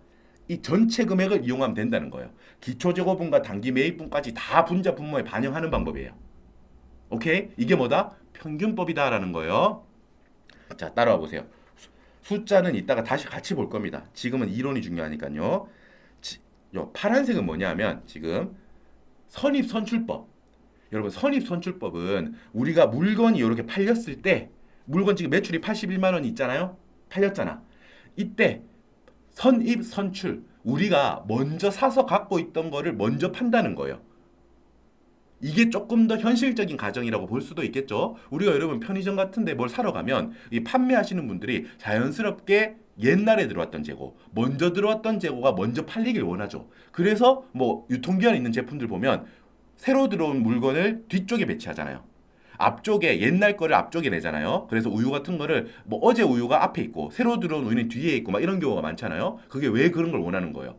이 전체 금액을 이용하면 된다는 거예요. 기초재고분과 단기 매입분까지 다 분자 분모에 반영하는 방법이에요. 오케이? 이게 뭐다? 평균법이다라는 거예요. 자, 따라와 보세요. 숫자는 이따가 다시 같이 볼 겁니다. 지금은 이론이 중요하니까요. 요 파란색은 뭐냐면 지금 선입선출법. 여러분 선입선출법은 우리가 물건이 이렇게 팔렸을 때 물건 지금 매출이 81만 원이 있잖아요. 팔렸잖아. 이때 선입선출 우리가 먼저 사서 갖고 있던 거를 먼저 판다는 거예요. 이게 조금 더 현실적인 가정이라고 볼 수도 있겠죠. 우리가 여러분 편의점 같은데 뭘 사러 가면 이 판매하시는 분들이 자연스럽게 옛날에 들어왔던 재고, 먼저 들어왔던 재고가 먼저 팔리길 원하죠. 그래서 뭐 유통기한 있는 제품들 보면 새로 들어온 물건을 뒤쪽에 배치하잖아요. 앞쪽에 옛날 거를 앞쪽에 내잖아요. 그래서 우유 같은 거를 뭐 어제 우유가 앞에 있고 새로 들어온 우유는 뒤에 있고 막 이런 경우가 많잖아요. 그게 왜 그런 걸 원하는 거예요?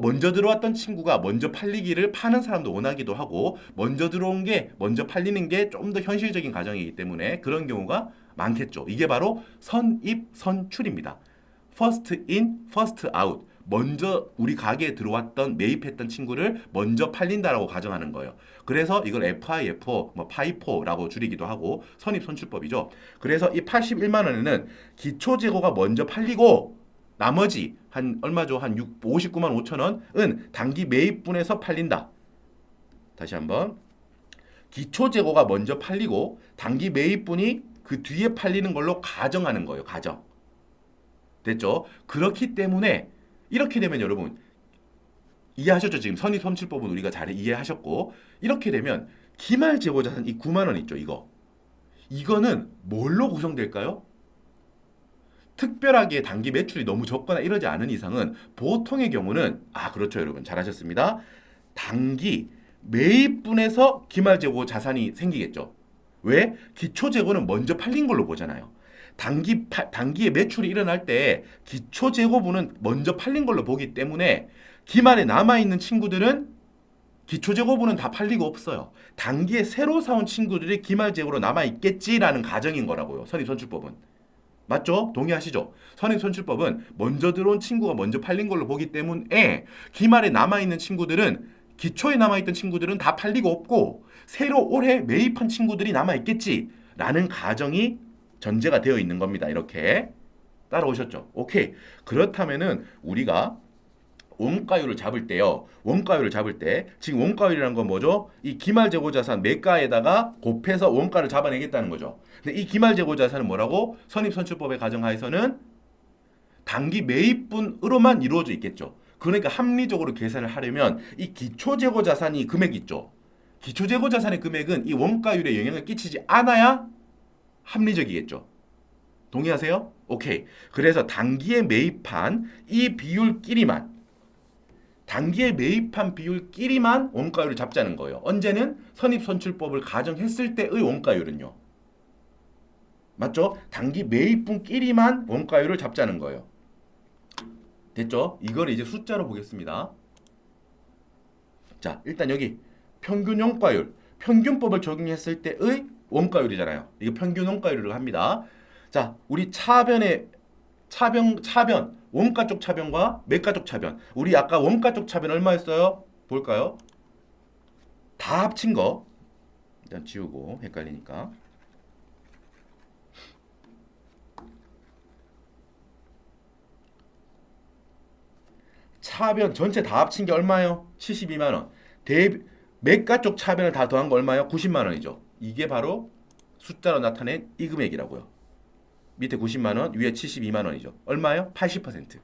먼저 들어왔던 친구가 먼저 팔리기를 파는 사람도 원하기도 하고 먼저 들어온 게 먼저 팔리는 게 좀 더 현실적인 가정이기 때문에 그런 경우가 많겠죠. 이게 바로 선입선출입니다. first in, first out. 먼저 우리 가게에 들어왔던 매입했던 친구를 먼저 팔린다라고 가정하는 거예요. 그래서 이걸 FIFO, 뭐 파이포라고 줄이기도 하고 선입선출법이죠. 그래서 이 81만 원에는 기초 재고가 먼저 팔리고 나머지 한 얼마죠? 한 59만 5천 원은 단기 매입분에서 팔린다. 다시 한번 기초 재고가 먼저 팔리고 단기 매입분이 그 뒤에 팔리는 걸로 가정하는 거예요. 가정. 됐죠? 그렇기 때문에 이렇게 되면 여러분 이해하셨죠? 지금 선입선출법은 우리가 잘 이해하셨고 이렇게 되면 기말 재고 자산 이 9만 원 있죠? 이거는 뭘로 구성될까요? 특별하게 단기 매출이 너무 적거나 이러지 않은 이상은 보통의 경우는 그렇죠 여러분 잘하셨습니다. 단기 매입분에서 기말 재고 자산이 생기겠죠. 왜? 기초 재고는 먼저 팔린 걸로 보잖아요. 단기에 매출이 일어날 때 기초 재고분은 먼저 팔린 걸로 보기 때문에 기말에 남아있는 친구들은 기초 재고분은 다 팔리고 없어요. 단기에 새로 사온 친구들이 기말 재고로 남아있겠지라는 가정인 거라고요. 선입선출법은. 맞죠? 동의하시죠? 선입선출법은 먼저 들어온 친구가 먼저 팔린 걸로 보기 때문에 기말에 남아있는 친구들은 기초에 남아있던 친구들은 다 팔리고 없고 새로 올해 매입한 친구들이 남아있겠지라는 가정이 전제가 되어 있는 겁니다. 이렇게 따라오셨죠? 오케이. 그렇다면은 우리가 원가율을 잡을 때요. 원가율을 잡을 때 지금 원가율이란 건 뭐죠? 이 기말재고자산 매가에다가 곱해서 원가를 잡아내겠다는 거죠. 근데 이 기말재고자산은 뭐라고? 선입선출법의 가정하에서는 단기 매입분으로만 이루어져 있겠죠. 그러니까 합리적으로 계산을 하려면 이 기초재고자산이 금액 있죠. 기초재고자산의 금액은 이 원가율에 영향을 끼치지 않아야 합리적이겠죠. 동의하세요? 오케이. 그래서 단기에 매입한 이 비율끼리만 단기에 매입한 비율끼리만 원가율을 잡자는 거예요. 언제는 선입선출법을 가정했을 때의 원가율은요. 맞죠? 단기 매입분끼리만 원가율을 잡자는 거예요. 됐죠? 이걸 이제 숫자로 보겠습니다. 자, 일단 여기 평균 원가율, 평균법을 적용했을 때의 원가율이잖아요. 이거 평균 원가율을 합니다. 자, 우리 차변, 원가 쪽 차변과 매가 쪽 차변. 우리 아까 원가 쪽 차변 얼마였어요? 볼까요? 다 합친 거. 일단 지우고 헷갈리니까. 차변 전체 다 합친 게 얼마예요? 72만 원. 매가 쪽 차변을 다 더한 거 얼마예요? 90만 원이죠. 이게 바로 숫자로 나타낸 이 금액이라고요. 밑에 90만 원, 위에 72만 원이죠. 얼마요? 80%.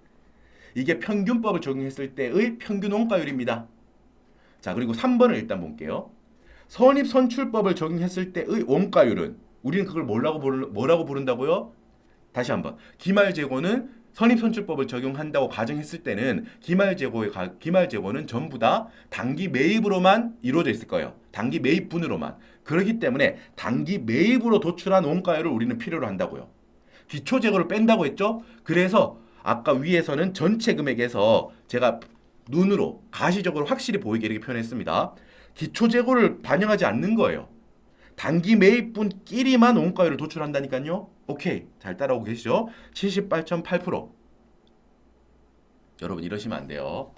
이게 평균법을 적용했을 때의 평균 원가율입니다. 자, 그리고 3번을 일단 볼게요. 선입선출법을 적용했을 때의 원가율은 우리는 그걸 뭐라고 부른다고요? 다시 한번. 기말재고는 선입선출법을 적용한다고 가정했을 때는 기말재고는 전부 다 단기 매입으로만 이루어져 있을 거예요. 단기 매입분으로만. 그렇기 때문에 단기 매입으로 도출한 원가율을 우리는 필요로 한다고요. 기초재고를 뺀다고 했죠? 그래서 아까 위에서는 전체 금액에서 제가 눈으로 가시적으로 확실히 보이게 이렇게 표현했습니다. 기초재고를 반영하지 않는 거예요. 단기 매입분끼리만 원가율을 도출한다니까요. 오케이. 잘 따라오고 계시죠? 78.8%. 여러분 이러시면 안 돼요.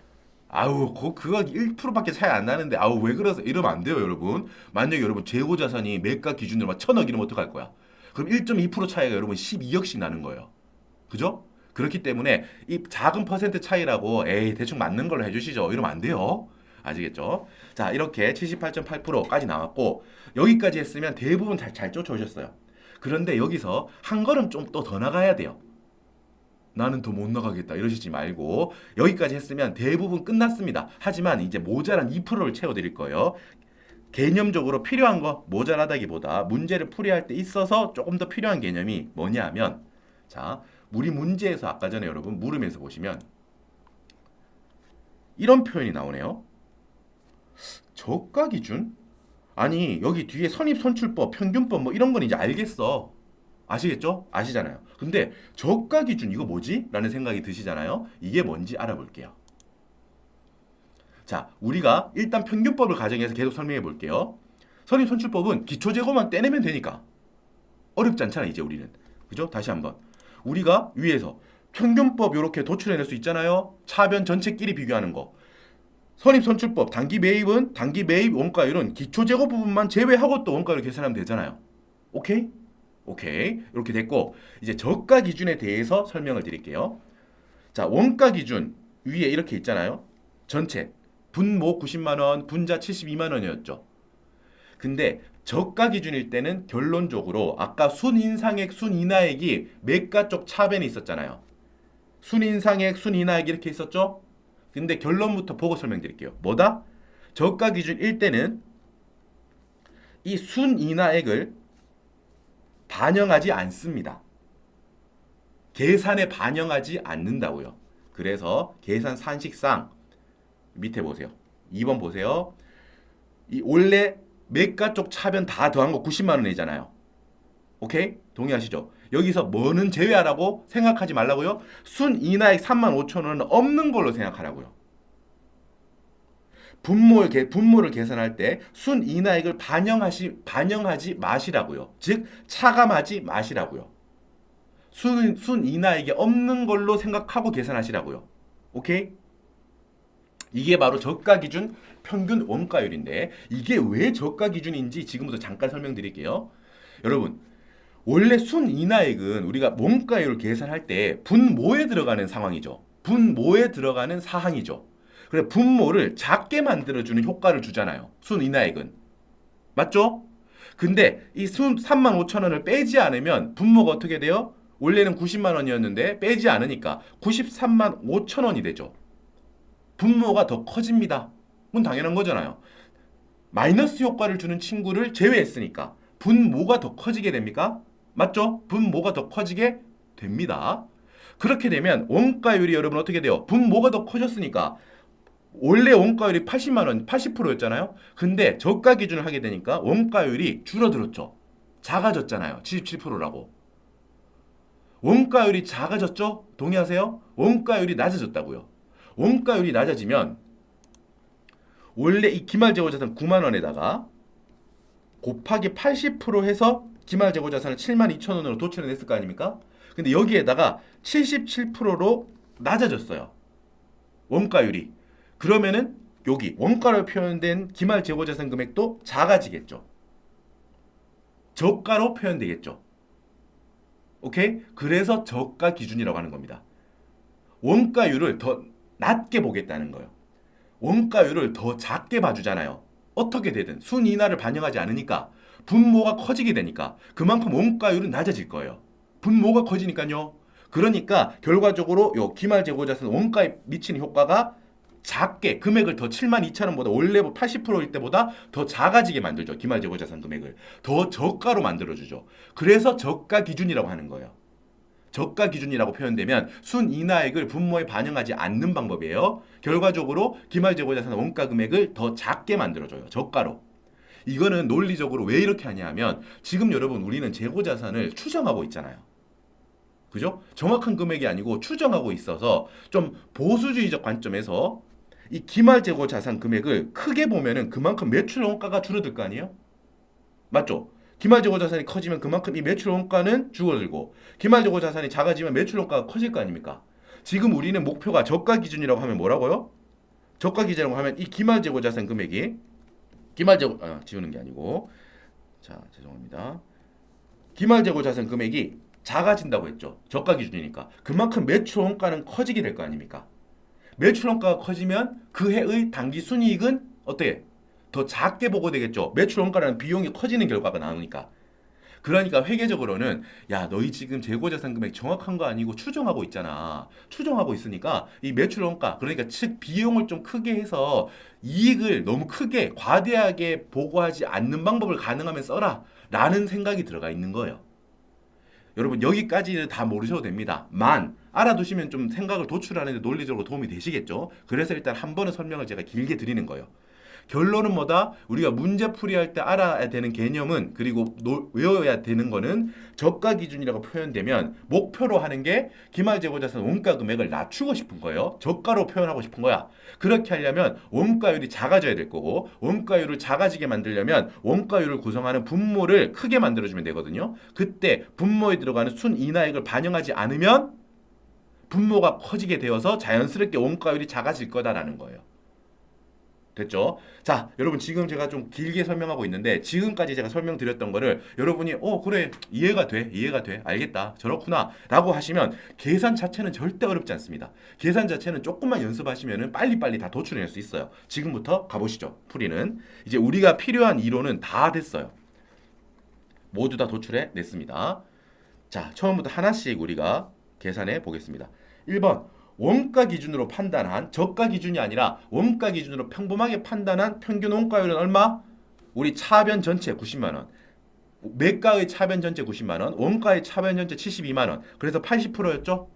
그거 1%밖에 차이 안 나는데 왜 그래서 이러면 안 돼요, 여러분. 만약에 여러분 재고 자산이 매가 기준으로 막 1,000억 이러면 어떡할 거야? 그럼 1.2% 차이가 여러분 12억씩 나는 거예요. 그죠? 그렇기 때문에 이 작은 퍼센트 차이라고 에이 대충 맞는 걸로 해주시죠. 이러면 안 돼요. 아시겠죠? 자, 이렇게 78.8%까지 나왔고 여기까지 했으면 대부분 잘 쫓아오셨어요. 그런데 여기서 한 걸음 좀 또 더 나가야 돼요. 나는 더 못 나가겠다 이러시지 말고 여기까지 했으면 대부분 끝났습니다. 하지만 이제 모자란 2%를 채워드릴 거예요. 개념적으로 필요한 거 모자라다기보다 문제를 풀이할 때 있어서 조금 더 필요한 개념이 뭐냐 하면 자, 우리 문제에서 아까 전에 여러분 물음에서 보시면 이런 표현이 나오네요. 저가 기준? 아니 여기 뒤에 선입선출법, 평균법 뭐 이런 건 이제 알겠어. 아시겠죠? 아시잖아요. 근데 저가 기준 이거 뭐지? 라는 생각이 드시잖아요. 이게 뭔지 알아볼게요. 자, 우리가 일단 평균법을 가정해서 계속 설명해 볼게요. 선입선출법은 기초재고만 떼내면 되니까 어렵지 않잖아 이제 우리는. 그죠? 다시 한번. 우리가 위에서 평균법 이렇게 도출해낼 수 있잖아요. 차변 전체끼리 비교하는 거. 선입선출법 단기 매입은 단기 매입 원가율은 기초재고 부분만 제외하고 또 원가율을 계산하면 되잖아요. 오케이? 오케이. 이렇게 됐고 이제 저가 기준에 대해서 설명을 드릴게요. 자, 원가 기준 위에 이렇게 있잖아요. 전체 분모 90만 원, 분자 72만 원이었죠. 근데 저가 기준일 때는 결론적으로 아까 순인상액, 순인하액이 매가 쪽 차변이 있었잖아요. 순인상액, 순인하액 이렇게 있었죠? 근데 결론부터 보고 설명드릴게요. 뭐다? 저가 기준일 때는 이 순인하액을 반영하지 않습니다. 계산에 반영하지 않는다고요. 그래서 계산 산식상 밑에 보세요. 2번 보세요. 이 원래 매가 쪽 차변 다 더한 거 90만 원이잖아요. 오케이? 동의하시죠? 여기서 뭐는 제외하라고 생각하지 말라고요? 순인하액 3만 5천 원은 없는 걸로 생각하라고요. 분모를 계산할 때 순인하액을 반영하지 마시라고요. 즉 차감하지 마시라고요. 순인하액이 없는 걸로 생각하고 계산하시라고요. 오케이? 이게 바로 저가 기준 평균 원가율인데 이게 왜 저가 기준인지 지금부터 잠깐 설명드릴게요. 여러분 원래 순인하액은 우리가 원가율을 계산할 때 분모에 들어가는 상황이죠. 분모에 들어가는 사항이죠. 그래서 분모를 작게 만들어주는 효과를 주잖아요. 순인하액은. 맞죠? 근데 이 3만 5천 원을 빼지 않으면 분모가 어떻게 돼요? 원래는 90만 원이었는데 빼지 않으니까 93만 5천 원이 되죠. 분모가 더 커집니다. 그건 당연한 거잖아요. 마이너스 효과를 주는 친구를 제외했으니까 분모가 더 커지게 됩니까? 맞죠? 분모가 더 커지게 됩니다. 그렇게 되면 원가율이 여러분 어떻게 돼요? 분모가 더 커졌으니까 원래 원가율이 80만 원, 80%였잖아요. 근데 저가 기준을 하게 되니까 원가율이 줄어들었죠. 작아졌잖아요. 77%라고. 원가율이 작아졌죠? 동의하세요? 원가율이 낮아졌다고요. 원가율이 낮아지면 원래 이 기말재고자산 9만 원에다가 곱하기 80% 해서 기말재고자산을 7만 2천 원으로 도출해냈을 거 아닙니까? 근데 여기에다가 77%로 낮아졌어요. 원가율이. 그러면은 여기 원가로 표현된 기말재고자산 금액도 작아지겠죠. 저가로 표현되겠죠. 오케이? 그래서 저가 기준이라고 하는 겁니다. 원가율을 더 낮게 보겠다는 거예요. 원가율을 더 작게 봐주잖아요. 어떻게 되든 순인하를 반영하지 않으니까 분모가 커지게 되니까 그만큼 원가율은 낮아질 거예요. 분모가 커지니까요. 그러니까 결과적으로 요 기말재고자산 원가에 미치는 효과가 작게 금액을 더 7만 2천 원보다 원래 80%일 때보다 더 작아지게 만들죠. 기말재고자산 금액을 더 저가로 만들어주죠. 그래서 저가 기준이라고 하는 거예요. 저가 기준이라고 표현되면 순인하액을 분모에 반영하지 않는 방법이에요. 결과적으로 기말재고자산 원가 금액을 더 작게 만들어줘요. 저가로. 이거는 논리적으로 왜 이렇게 하냐 하면 지금 여러분 우리는 재고자산을 추정하고 있잖아요. 그죠? 정확한 금액이 아니고 추정하고 있어서 좀 보수주의적 관점에서 이 기말재고자산 금액을 크게 보면은 그만큼 매출 원가가 줄어들 거 아니에요? 맞죠? 기말재고자산이 커지면 그만큼 이 매출 원가는 줄어들고 기말재고자산이 작아지면 매출 원가가 커질 거 아닙니까? 지금 우리는 목표가 저가 기준이라고 하면 뭐라고요? 저가 기준이라고 하면 이 기말재고자산 금액이 지우는 게 아니고 자 죄송합니다. 기말재고자산 금액이 작아진다고 했죠. 저가 기준이니까. 그만큼 매출 원가는 커지게 될 거 아닙니까? 매출 원가가 커지면 그 해의 당기 순이익은 어떻게? 더 작게 보고 되겠죠. 매출 원가라는 비용이 커지는 결과가 나오니까. 그러니까 회계적으로는 야 너희 지금 재고자산 금액 정확한 거 아니고 추정하고 있잖아. 추정하고 있으니까 이 매출 원가 그러니까 즉 비용을 좀 크게 해서 이익을 너무 크게 과대하게 보고하지 않는 방법을 가능하면 써라 라는 생각이 들어가 있는 거예요. 여러분 여기까지는 다 모르셔도 됩니다. 만 알아두시면 좀 생각을 도출하는 데 논리적으로 도움이 되시겠죠. 그래서 일단 한 번은 설명을 제가 길게 드리는 거예요. 결론은 뭐다? 우리가 문제 풀이할 때 알아야 되는 개념은 그리고 외워야 되는 거는 저가 기준이라고 표현되면 목표로 하는 게 기말재고자산 원가 금액을 낮추고 싶은 거예요. 저가로 표현하고 싶은 거야. 그렇게 하려면 원가율이 작아져야 될 거고 원가율을 작아지게 만들려면 원가율을 구성하는 분모를 크게 만들어주면 되거든요. 그때 분모에 들어가는 순이나액을 반영하지 않으면 분모가 커지게 되어서 자연스럽게 원가율이 작아질 거다라는 거예요. 됐죠? 자, 여러분 지금 제가 좀 길게 설명하고 있는데 지금까지 제가 설명드렸던 거를 여러분이 그래 이해가 돼 알겠다 저렇구나 라고 하시면 계산 자체는 절대 어렵지 않습니다. 계산 자체는 조금만 연습하시면 빨리빨리 다 도출해낼 수 있어요. 지금부터 가보시죠. 풀이는 이제 우리가 필요한 이론은 다 됐어요. 모두 다 도출해 냈습니다. 자, 처음부터 하나씩 우리가 계산해 보겠습니다. 1번 원가 기준으로 판단한 저가 기준이 아니라 원가 기준으로 평범하게 판단한 평균 원가율은 얼마? 우리 차변 전체 90만 원. 매가의 차변 전체 90만 원, 원가의 차변 전체 72만 원. 그래서 80%였죠?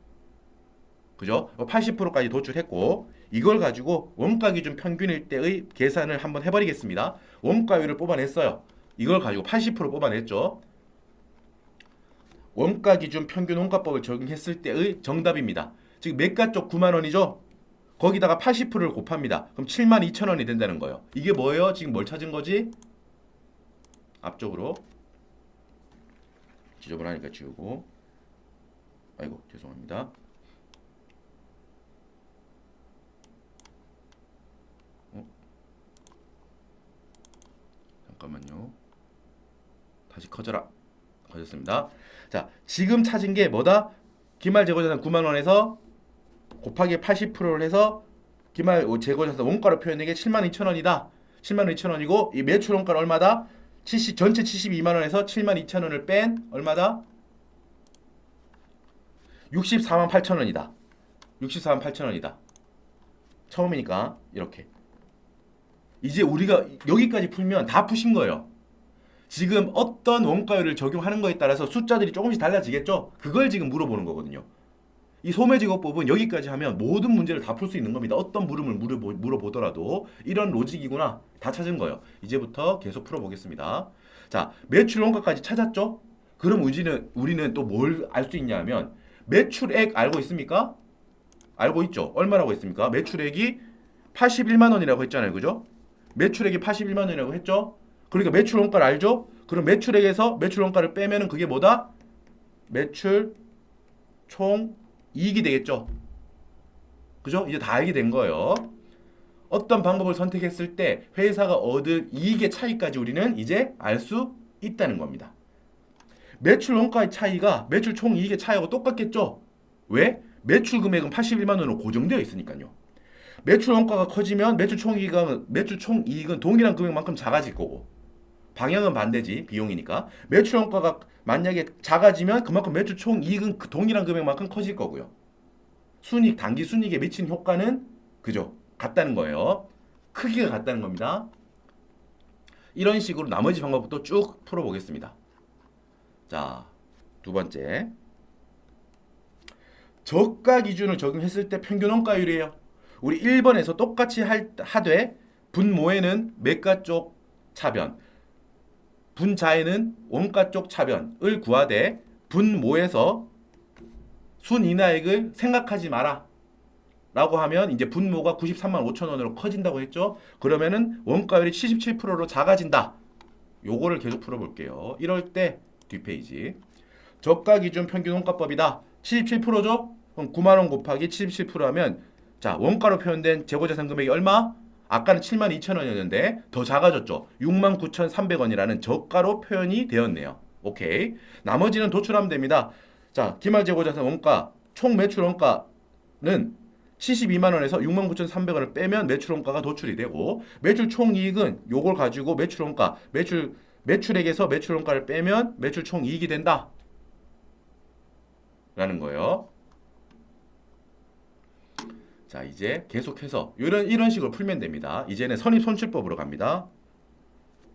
그죠? 80%까지 도출했고 이걸 가지고 원가 기준 평균일 때의 계산을 한번 해버리겠습니다. 원가율을 뽑아냈어요. 이걸 가지고 80% 뽑아냈죠. 원가 기준 평균 원가법을 적용했을 때의 정답입니다. 지금 매가 쪽 9만 원이죠? 거기다가 80%를 곱합니다. 그럼 7만 2천 원이 된다는 거예요. 이게 뭐예요? 지금 뭘 찾은 거지? 앞쪽으로 지저분하니까 지우고 아이고 죄송합니다. 잠깐만요. 다시 커져라. 커졌습니다. 자, 지금 찾은 게 뭐다? 기말 재고자산 9만 원에서 곱하기 80%를 해서 기말 재고자산 원가로 표현된 게 7만 2천 원이다. 7만 2천 원이고 이 매출 원가는 얼마다? 전체 72만 원에서 7만 2천 원을 뺀 얼마다? 64만 8천 원이다. 64만 8천 원이다. 처음이니까 이렇게. 이제 우리가 여기까지 풀면 다 푸신 거예요. 지금 어떤 원가율을 적용하는 거에 따라서 숫자들이 조금씩 달라지겠죠? 그걸 지금 물어보는 거거든요. 이 소매제곱법은 여기까지 하면 모든 문제를 다 풀 수 있는 겁니다. 어떤 물음을 물어보더라도 이런 로직이구나 다 찾은 거예요. 이제부터 계속 풀어보겠습니다. 자, 매출 원가까지 찾았죠? 그럼 우리는 또 뭘 알 수 있냐 하면 매출액 알고 있습니까? 알고 있죠? 얼마라고 했습니까? 매출액이 81만 원이라고 했잖아요. 그죠? 매출액이 81만 원이라고 했죠? 그러니까 매출 원가를 알죠? 그럼 매출액에서 매출 원가를 빼면은 그게 뭐다? 매출 총 이익이 되겠죠. 그죠? 이제 다 알게 된 거예요. 어떤 방법을 선택했을 때 회사가 얻을 이익의 차이까지 우리는 이제 알 수 있다는 겁니다. 매출 원가의 차이가 매출 총 이익의 차이하고 똑같겠죠? 왜? 매출 금액은 81만 원으로 고정되어 있으니까요. 매출 원가가 커지면 매출 총 이익은 동일한 금액만큼 작아질 거고 방향은 반대지 비용이니까 매출 원가가 만약에 작아지면 그만큼 매출 총 이익은 그 동일한 금액만큼 커질 거고요. 순이익 단기 순이익에 미치는 효과는 그죠? 같다는 거예요. 크기가 같다는 겁니다. 이런 식으로 나머지 방법도 쭉 풀어보겠습니다. 자, 두 번째 저가 기준을 적용했을 때 평균 원가율이에요. 우리 1번에서 똑같이 하되 분모에는 매가 쪽 차변 분자에는 원가 쪽 차변을 구하되 분모에서 순이나액을 생각하지 마라 라고 하면 이제 분모가 93만 5천 원으로 커진다고 했죠. 그러면은 원가율이 77%로 작아진다. 요거를 계속 풀어볼게요. 이럴 때 뒷페이지 저가 기준 평균 원가법이다. 77%죠? 그럼 9만 원 곱하기 77% 하면 자 원가로 표현된 재고자산 금액이 얼마? 아까는 7만 2천 원이었는데 더 작아졌죠. 6만 9천 3백 원이라는 저가로 표현이 되었네요. 오케이. 나머지는 도출하면 됩니다. 자, 기말재고자산 원가 총 매출 원가는 72만 원에서 69,300원을 빼면 매출 원가가 도출이 되고 매출 총이익은 요걸 가지고 매출 원가, 매출액에서 매출 원가를 빼면 매출 총이익이 된다. 라는 거예요. 자, 이제 계속해서 이런 식으로 풀면 됩니다. 이제는 선입선출법으로 갑니다.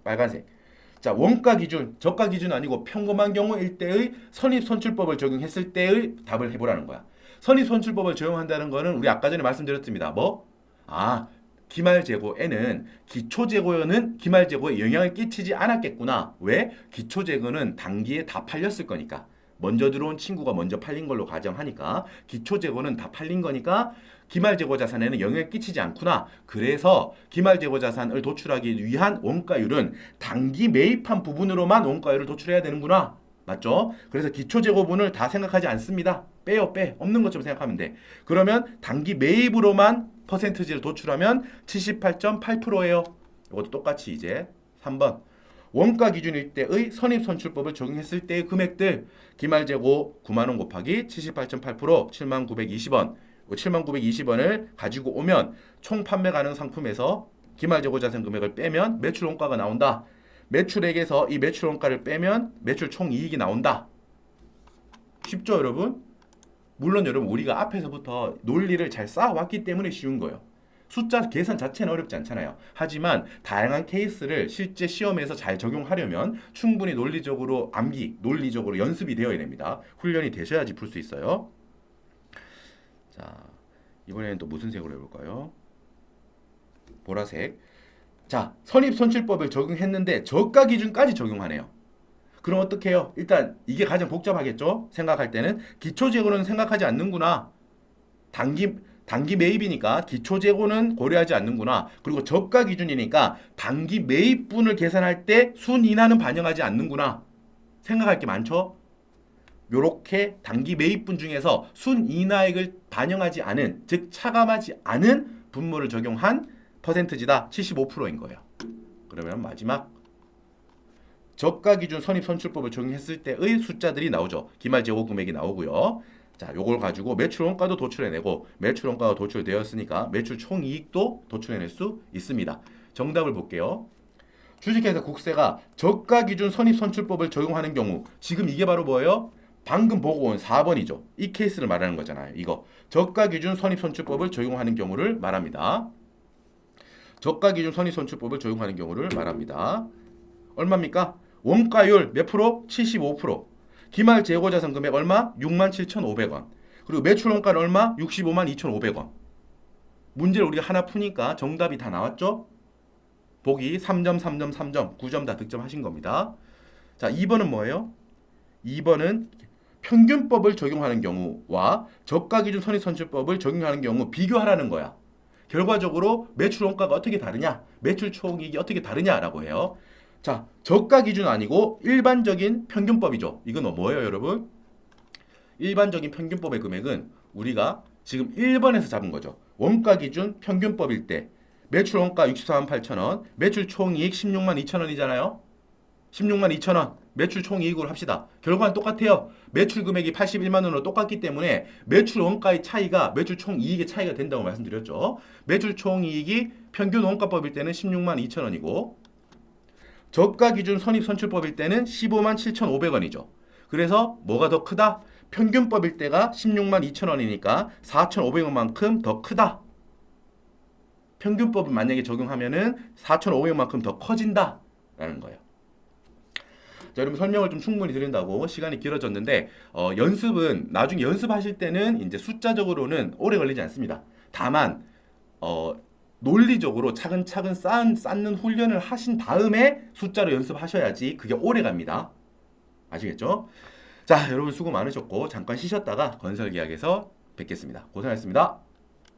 빨간색. 자, 원가 기준, 저가 기준 아니고 평범한 경우일 때의 선입선출법을 적용했을 때의 답을 해보라는 거야. 선입선출법을 적용한다는 거는 우리 아까 전에 말씀드렸습니다. 뭐? 기말재고에는 기초재고는 기말재고에 영향을 끼치지 않았겠구나. 왜? 기초재고는 단기에 다 팔렸을 거니까. 먼저 들어온 친구가 먼저 팔린 걸로 가정하니까 기초재고는 다 팔린 거니까 기말재고 자산에는 영향을 끼치지 않구나. 그래서 기말재고 자산을 도출하기 위한 원가율은 단기 매입한 부분으로만 원가율을 도출해야 되는구나. 맞죠? 그래서 기초재고분을 다 생각하지 않습니다. 빼요, 빼. 없는 것처럼 생각하면 돼. 그러면 단기 매입으로만 퍼센트지를 도출하면 78.8%예요. 이것도 똑같이 이제 3번. 원가 기준일 때의 선입선출법을 적용했을 때의 금액들 기말재고 9만 원 곱하기 78.8% 7920원 7920원을 가지고 오면 총 판매 가능 상품에서 기말재고 자산 금액을 빼면 매출 원가가 나온다. 매출액에서 이 매출 원가를 빼면 매출 총이익이 나온다. 쉽죠, 여러분? 물론 여러분 우리가 앞에서부터 논리를 잘 쌓아왔기 때문에 쉬운 거예요. 숫자 계산 자체는 어렵지 않잖아요. 하지만 다양한 케이스를 실제 시험에서 잘 적용하려면 충분히 논리적으로 논리적으로 연습이 되어야 됩니다. 훈련이 되셔야지 풀 수 있어요. 자, 이번에는 또 무슨 색으로 해볼까요? 보라색. 자, 선입선출법을 적용했는데 저가 기준까지 적용하네요. 그럼 어떻게 해요? 일단 이게 가장 복잡하겠죠? 생각할 때는 기초재고는 생각하지 않는구나. 단기 매입이니까 기초재고는 고려하지 않는구나. 그리고 저가 기준이니까 단기 매입분을 계산할 때 순이나는 반영하지 않는구나. 생각할 게 많죠? 요렇게 단기 매입분 중에서 순이나액을 반영하지 않은, 즉 차감하지 않은 분모를 적용한 퍼센트지다. 75%인 거예요. 그러면 마지막 저가 기준 선입선출법을 적용했을 때의 숫자들이 나오죠. 기말재고 금액이 나오고요. 자, 요걸 가지고 매출 원가도 도출해내고 매출 원가가 도출되었으니까 매출 총이익도 도출해낼 수 있습니다. 정답을 볼게요. 주식회사 국세가 저가 기준 선입선출법을 적용하는 경우 지금 이게 바로 뭐예요? 방금 보고 온 4번이죠. 이 케이스를 말하는 거잖아요. 이거 저가 기준 선입선출법을 적용하는 경우를 말합니다. 저가 기준 선입선출법을 적용하는 경우를 말합니다. 얼마입니까? 원가율 몇 프로? 75%. 기말 재고 자산 금액 얼마? 67,500원. 그리고 매출 원가는 얼마? 652,500원. 문제를 우리가 하나 푸니까 정답이 다 나왔죠? 보기 3점, 3점, 3점, 9점 다 득점하신 겁니다. 자, 2번은 뭐예요? 2번은 평균법을 적용하는 경우와 저가 기준 선입선출법을 적용하는 경우 비교하라는 거야. 결과적으로 매출 원가가 어떻게 다르냐? 매출 총이익이 어떻게 다르냐라고 해요. 자, 저가 기준 아니고 일반적인 평균법이죠. 이건 뭐예요, 여러분? 일반적인 평균법의 금액은 우리가 지금 1번에서 잡은 거죠. 원가 기준 평균법일 때 매출 원가 64만 8천원, 매출 총이익 16만 2천원이잖아요. 16만 2천원 매출 총이익으로 합시다. 결과는 똑같아요. 매출 금액이 81만 원으로 똑같기 때문에 매출 원가의 차이가 매출 총이익의 차이가 된다고 말씀드렸죠. 매출 총이익이 평균 원가법일 때는 16만 2천원이고 저가 기준 선입선출법일 때는 15만 7,500원이죠. 그래서 뭐가 더 크다? 평균법일 때가 16만 2천원이니까 4,500원만큼 더 크다. 평균법을 만약에 적용하면은 4,500원만큼 더 커진다 라는 거예요. 자, 여러분 설명을 좀 충분히 드린다고 시간이 길어졌는데 연습은 나중에 연습하실 때는 이제 숫자적으로는 오래 걸리지 않습니다. 다만 논리적으로 차근차근 쌓는 훈련을 하신 다음에 숫자로 연습하셔야지 그게 오래 갑니다. 아시겠죠? 자, 여러분 수고 많으셨고 잠깐 쉬셨다가 건설계약에서 뵙겠습니다. 고생하셨습니다.